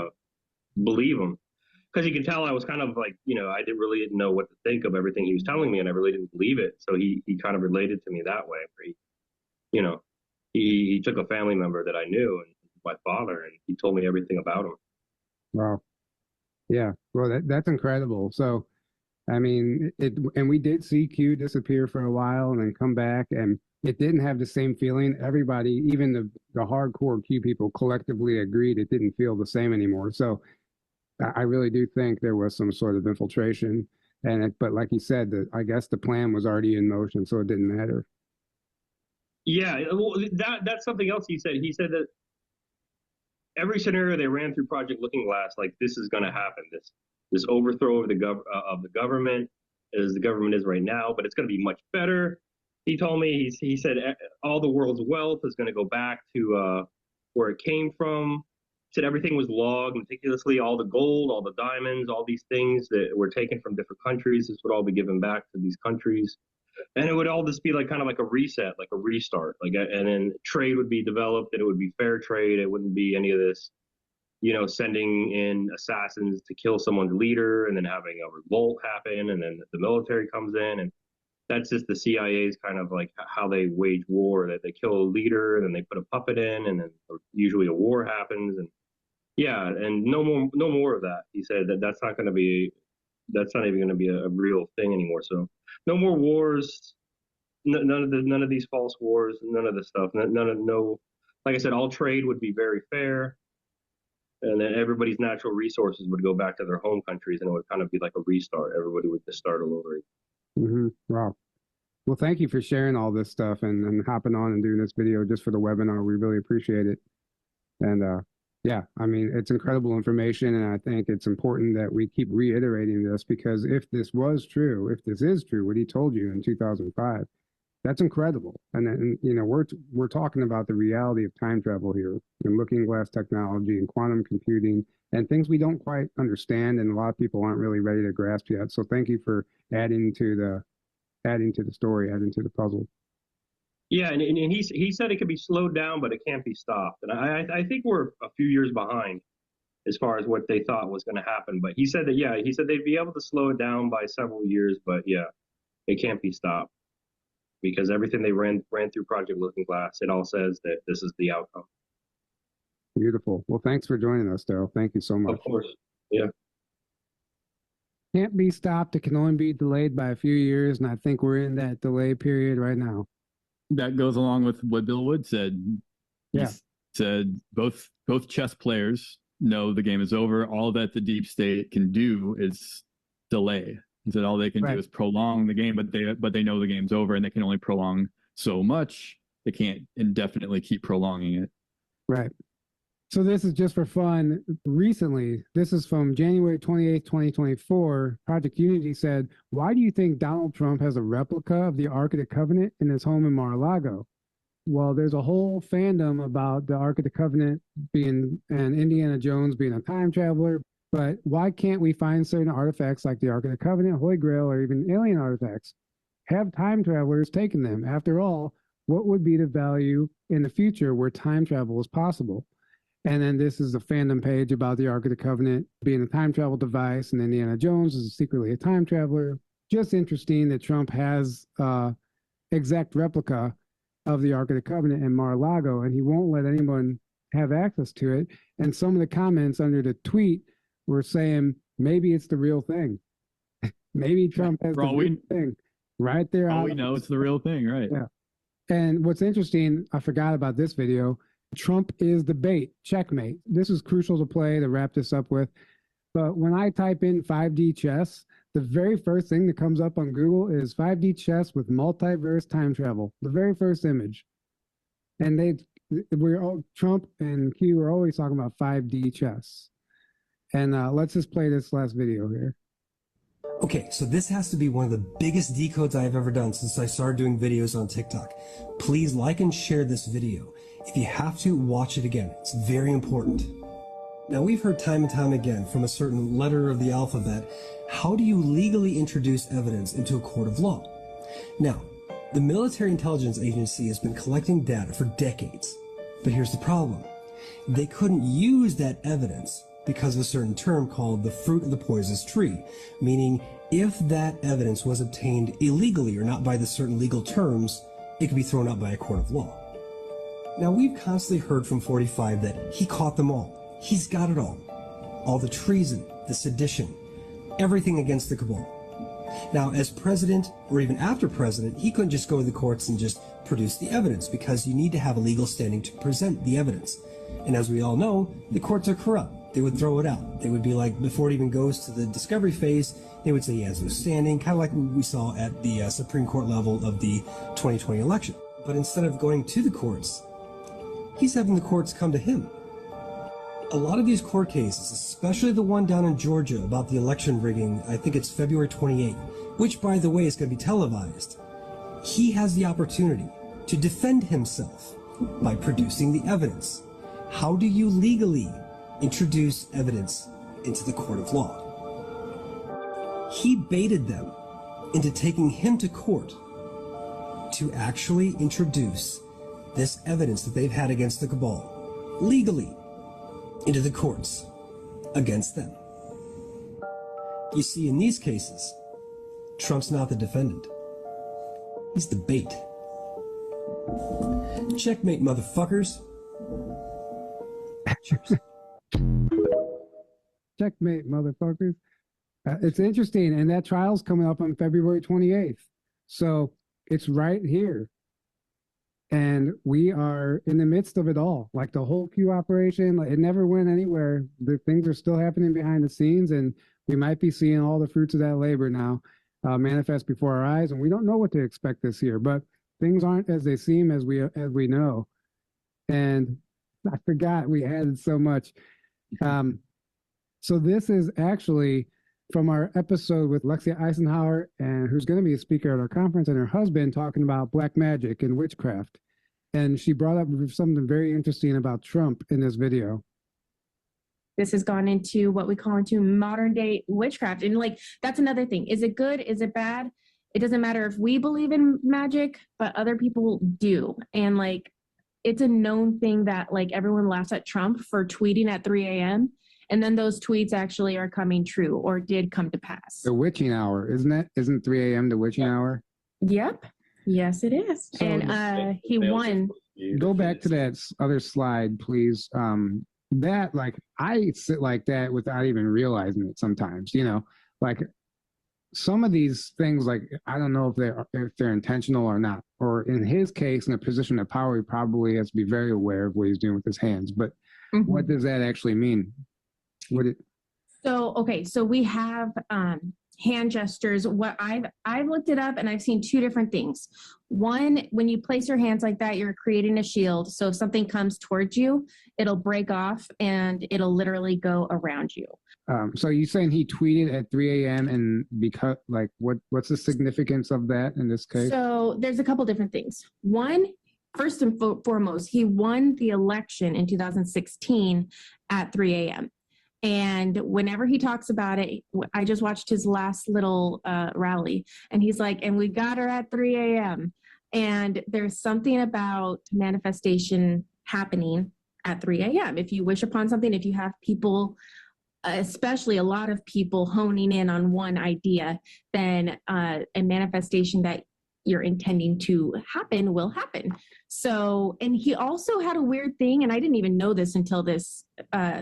believe him, because he could tell I was kind of like, you know, I didn't know what to think of everything he was telling me, and I really didn't believe it. So he kind of related to me that way, where he, you know, he took a family member that I knew, and my father, and he told me everything about him. Wow. Yeah, well, that's incredible. So, I mean, and we did see Q disappear for a while and then come back, and it didn't have the same feeling. Everybody, even the hardcore Q people, collectively agreed it didn't feel the same anymore. So, I really do think there was some sort of infiltration, but like you said, I guess the plan was already in motion, so it didn't matter. Yeah, well, that's something else he said. He said that every scenario they ran through Project Looking Glass, like this is going to happen. This overthrow of the government, as the government is right now, but it's going to be much better. He told me, he said all the world's wealth is going to go back to where it came from. He said everything was logged meticulously, all the gold, all the diamonds, all these things that were taken from different countries. This would all be given back to these countries. And it would all just be like kind of like a reset, like a restart, and then trade would be developed, and it would be fair trade. It wouldn't be any of this, sending in assassins to kill someone's leader and then having a revolt happen, and then the military comes in, and that's just the CIA's kind of like how they wage war. That they kill a leader, and then they put a puppet in, and then usually a war happens, and yeah, and no more of that. He said that's not even going to be a real thing anymore. So no more wars, none of these false wars, none of this stuff. Like I said, all trade would be very fair, and then everybody's natural resources would go back to their home countries, and it would kind of be like a restart. Everybody would just start all over again. Wow. Well, thank you for sharing all this stuff and hopping on and doing this video just for the webinar. We really appreciate it. And yeah, I mean, it's incredible information, and I think it's important that we keep reiterating this, because if this was true, if this is true, what he told you in 2005, that's incredible. And we're talking about the reality of time travel here, and looking glass technology and quantum computing and things we don't quite understand, and a lot of people aren't really ready to grasp yet. So thank you for adding to the story, adding to the puzzle. Yeah, and he said it could be slowed down, but it can't be stopped. And I think we're a few years behind as far as what they thought was going to happen. But he said they'd be able to slow it down by several years, but yeah, it can't be stopped, because everything they ran through Project Looking Glass, it all says that this is the outcome. Beautiful. Well, thanks for joining us, Daryl. Thank you so much. Of course. Yeah. Can't be stopped. It can only be delayed by a few years, and I think we're in that delay period right now. That goes along with what Bill Wood said. Yeah. He said both chess players know the game is over. All that the deep state can do is delay. He said all they can do is prolong the game, but they know the game's over, and they can only prolong so much. They can't indefinitely keep prolonging it. Right. So this is just for fun. Recently, this is from January 28th, 2024. Project Unity said, why do you think Donald Trump has a replica of the Ark of the Covenant in his home in Mar-a-Lago? Well, there's a whole fandom about the Ark of the Covenant being, and Indiana Jones being a time traveler. But why can't we find certain artifacts like the Ark of the Covenant, Holy Grail, or even alien artifacts? Have time travelers taken them? After all, what would be the value in the future where time travel is possible? And then this is a fandom page about the Ark of the Covenant being a time travel device, and Indiana Jones is secretly a time traveler. Just interesting that Trump has exact replica of the Ark of the Covenant in Mar-a-Lago, and he won't let anyone have access to it. And some of the comments under the tweet were saying maybe it's the real thing. Maybe Trump has the real thing right there. All we know it's the real thing, right? Yeah. And what's interesting, I forgot about this video. Trump is the bait, checkmate. This is crucial to play to wrap this up with. But when I type in 5D chess, the very first thing that comes up on Google is 5D chess with multiverse time travel. The very first image. And Trump and Q are always talking about 5D chess. And let's just play this last video here. Okay, so this has to be one of the biggest decodes I've ever done since I started doing videos on TikTok. Please like and share this video. If you have to, watch it again. It's very important. Now, we've heard time and time again from a certain letter of the alphabet, how do you legally introduce evidence into a court of law? Now, the military intelligence agency has been collecting data for decades. But here's the problem. They couldn't use that evidence because of a certain term called the fruit of the poisonous tree, meaning if that evidence was obtained illegally or not by the certain legal terms, it could be thrown out by a court of law. Now, we've constantly heard from 45 that he caught them all. He's got it all. all the treason, the sedition, everything against the cabal. Now, as president, or even after president, he couldn't just go to the courts and just produce the evidence, because you need to have a legal standing to present the evidence. And as we all know, the courts are corrupt. They would throw it out. They would be like, before it even goes to the discovery phase, they would say he has no standing, kind of like we saw at the Supreme Court level of the 2020 election. But instead of going to the courts, he's having the courts come to him. A lot of these court cases, especially the one down in Georgia about the election rigging, I think it's February 28th, which, by the way, is going to be televised, he has the opportunity to defend himself by producing the evidence. How do you legally introduce evidence into the court of law? He baited them into taking him to court to actually introduce this evidence that they've had against the cabal legally into the courts against them. You see, in these cases, Trump's not the defendant. He's the bait. Checkmate, motherfuckers. Checkmate, motherfuckers. It's interesting, and that trial's coming up on February 28th. So it's right here. And we are in the midst of it all, like the whole Q operation. Like, it never went anywhere. The things are still happening behind the scenes, and we might be seeing all the fruits of that labor now manifest before our eyes. And we don't know what to expect this year, but things aren't as they seem, as we know. And I forgot we added so much. So this is actually from our episode with Lexia Eisenhower, and who's going to be a speaker at our conference, and her husband, talking about black magic and witchcraft. And she brought up something very interesting about Trump in this video. This has gone into what we call into modern day witchcraft. And like, that's another thing. Is it good? Is it bad? It doesn't matter if we believe in magic, but other people do. And like, it's a known thing that like everyone laughs at Trump for tweeting at 3 a.m. And then those tweets actually are coming true or did come to pass. The witching hour, isn't it? Isn't 3 a.m. the witching hour? Yep. Yes, it is. So and he won. Go back to that other slide, please. That, like, I sit like that without even realizing it sometimes, you know, like some of these things, like, I don't know if they're intentional or not, or in his case, in a position of power, he probably has to be very aware of what he's doing with his hands. But what does that actually mean? So we have hand gestures. What I've looked it up, and I've seen two different things. One, when you place your hands like that, you're creating a shield. So if something comes towards you, it'll break off and it'll literally go around you. So you're saying he tweeted at 3 a.m. and because, like, what's the significance of that in this case? So there's a couple different things. One, first and foremost, he won the election in 2016 at 3 a.m. And whenever he talks about it, I just watched his last little rally, and he's like, and we got her at 3 a.m. And there's something about manifestation happening at 3 a.m. If you wish upon something, if you have people, especially a lot of people honing in on one idea, then a manifestation that you're intending to happen will happen. So, and he also had a weird thing, and I didn't even know this until this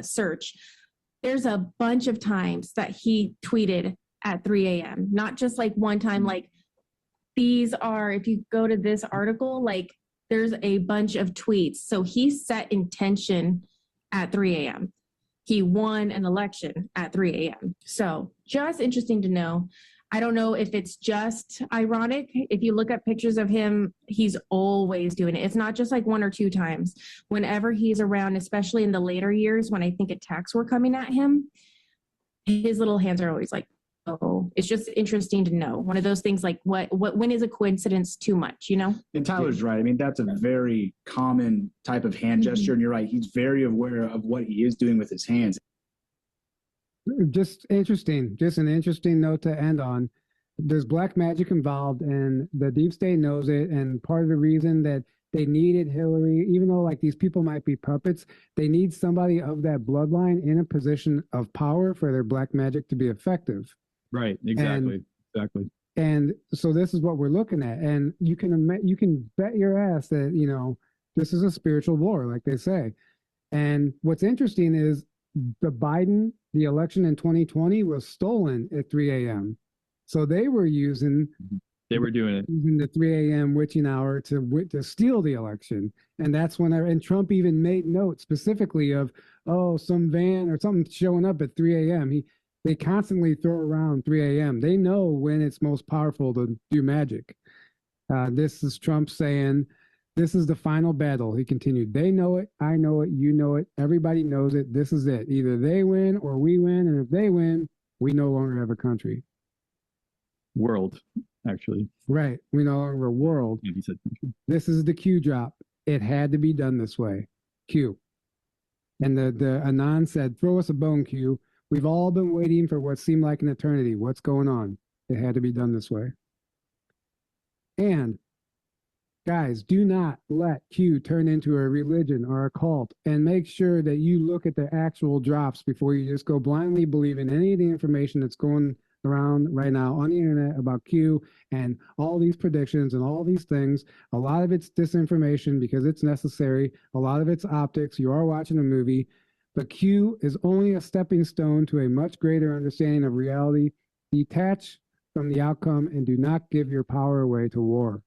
search. There's a bunch of times that he tweeted at 3 a.m., not just like one time. Like, these are, if you go to this article, like there's a bunch of tweets. So he set intention at 3 a.m. He won an election at 3 a.m. So just interesting to know. I don't know if it's just ironic. If you look at pictures of him, he's always doing it. It's not just like one or two times. Whenever he's around, especially in the later years when I think attacks were coming at him, his little hands are always like, oh, it's just interesting to know. One of those things like when is a coincidence too much, you know? And Tyler's right. I mean, that's a very common type of hand gesture. And you're right. He's very aware of what he is doing with his hands. Just interesting, just an interesting note to end on. There's black magic involved, and the deep state knows it. And part of the reason that they needed Hillary, even though like these people might be puppets, they need somebody of that bloodline in a position of power for their black magic to be effective. Right. Exactly. Exactly. And so this is what we're looking at. And you can bet your ass that, you know, this is a spiritual war, like they say. And what's interesting is the election in 2020 was stolen at 3 a.m. So they were using doing it using the 3 a.m. witching hour to steal the election. And that's when and Trump even made note specifically of, oh, some van or something showing up at 3 a.m. They constantly throw around 3 a.m. They know when it's most powerful to do magic. This is Trump saying, this is the final battle. He continued, they know it, I know it, you know it, everybody knows it. This is it. Either they win or we win. And if they win, we no longer have a country. World, actually. Right. We no longer have a world. Yeah, he said country. This is the Q drop. It had to be done this way. Q. And the Anon said, throw us a bone, Q. We've all been waiting for what seemed like an eternity. What's going on? It had to be done this way. And guys, do not let Q turn into a religion or a cult, and make sure that you look at the actual drops before you just go blindly believing any of the information that's going around right now on the internet about Q and all these predictions and all these things. A lot of it's disinformation because it's necessary. A lot of it's optics. You are watching a movie, but Q is only a stepping stone to a much greater understanding of reality. Detach from the outcome and do not give your power away to war.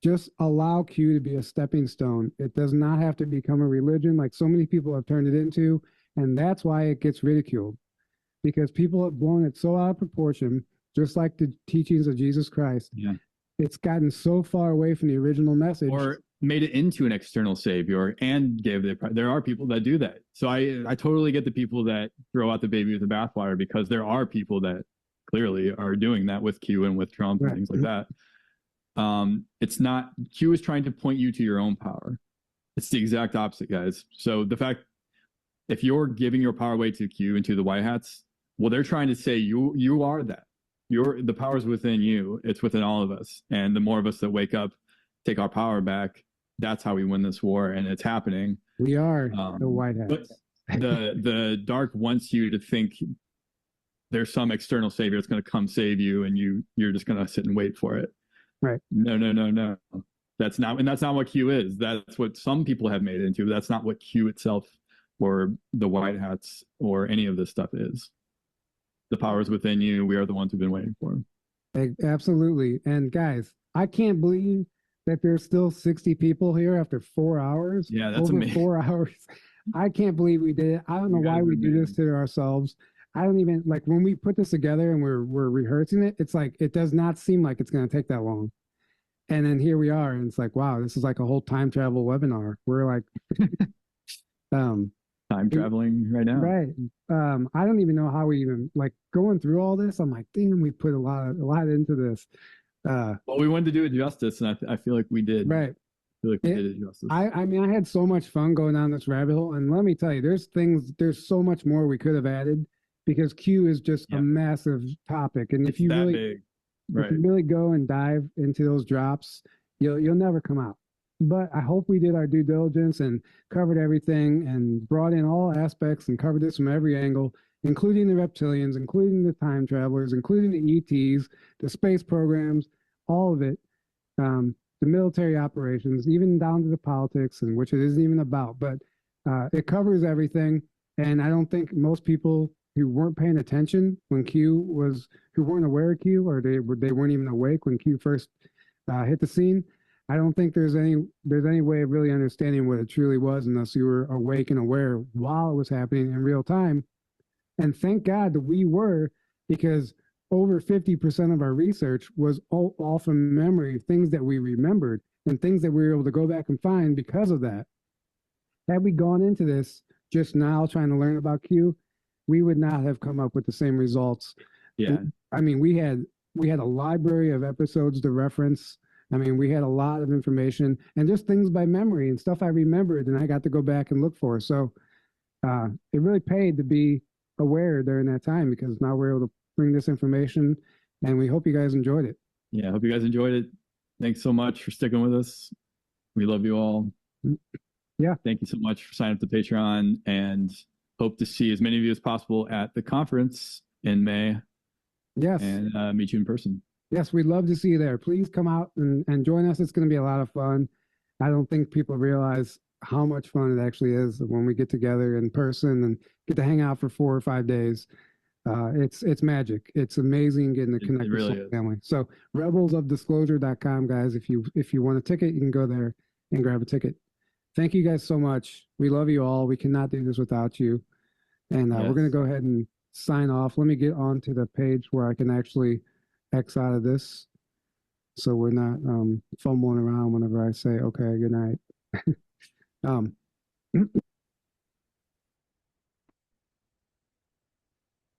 Just allow Q to be a stepping stone. It does not have to become a religion like so many people have turned it into, and that's why it gets ridiculed. Because people have blown it so out of proportion, just like the teachings of Jesus Christ. Yeah. It's gotten so far away from the original message. Or made it into an external savior and gave it. There are people that do that. So I totally get the people that throw out the baby with the bathwater, because there are people that clearly are doing that with Q and with Trump and things like that. It's not, Q is trying to point you to your own power. It's the exact opposite, guys. So the fact, if you're giving your power away to Q and to the white hats, well, they're trying to say you are that. The power's within you. It's within all of us. And the more of us that wake up, take our power back, that's how we win this war. And it's happening. We are the white hats. But the dark wants you to think there's some external savior that's going to come save you, and you're just going to sit and wait for it. Right. No. That's not what Q is. That's what some people have made it into. That's not what Q itself or the white hats or any of this stuff is. The power is within you. We are the ones who've been waiting for him. Absolutely. And guys, I can't believe that there's still 60 people here after 4 hours. Yeah, that's over amazing. 4 hours. I can't believe we did it. I don't know why we do this to ourselves. I don't even, like, when we put this together and we're rehearsing it, it's like, it does not seem like it's going to take that long. And then here we are, and it's like, wow, this is like a whole time travel webinar. We're like, time traveling right now. Right. I don't even know how we even, like, going through all this. I'm like, damn, we put a lot into this. Well, we wanted to do it justice, and I feel like we did. Right. I feel like we did it justice. I mean, I had so much fun going down this rabbit hole, and let me tell you, there's so much more we could have added, because Q is just a massive topic, and if you really, big. Right. if you really go and dive into those drops, you'll never come out. But I hope we did our due diligence and covered everything and brought in all aspects and covered this from every angle, including the reptilians, including the time travelers, including the ETs, the space programs, all of it, the military operations, even down to the politics, and which it isn't even about. But it covers everything. And I don't think most people who weren't paying attention when who weren't aware of Q, or they weren't even awake when Q first hit the scene, I don't think there's any way of really understanding what it truly was unless you were awake and aware while it was happening in real time. And thank God that we were, because over 50% of our research was all from memory, things that we remembered and things that we were able to go back and find because of that. Had we gone into this just now trying to learn about Q, we would not have come up with the same results. Yeah. I mean, we had a library of episodes to reference. I mean, we had a lot of information and just things by memory and stuff I remembered, and I got to go back and look for. So it really paid to be aware during that time, because now we're able to bring this information, and we hope you guys enjoyed it. Yeah, I hope you guys enjoyed it. Thanks so much for sticking with us. We love you all. Yeah. Thank you so much for signing up to Patreon, and hope to see as many of you as possible at the conference in May. Yes. And meet you in person. Yes, we'd love to see you there. Please come out and join us. It's going to be a lot of fun. I don't think people realize how much fun it actually is when we get together in person and get to hang out for 4 or 5 days. It's magic. It's amazing getting to connect with really Soul Family. So rebelsofdisclosure.com, guys. If you want a ticket, you can go there and grab a ticket. Thank you guys so much. We love you all. We cannot do this without you. And we're going to go ahead and sign off. Let me get onto the page where I can actually X out of this, so we're not fumbling around whenever I say, okay, good night.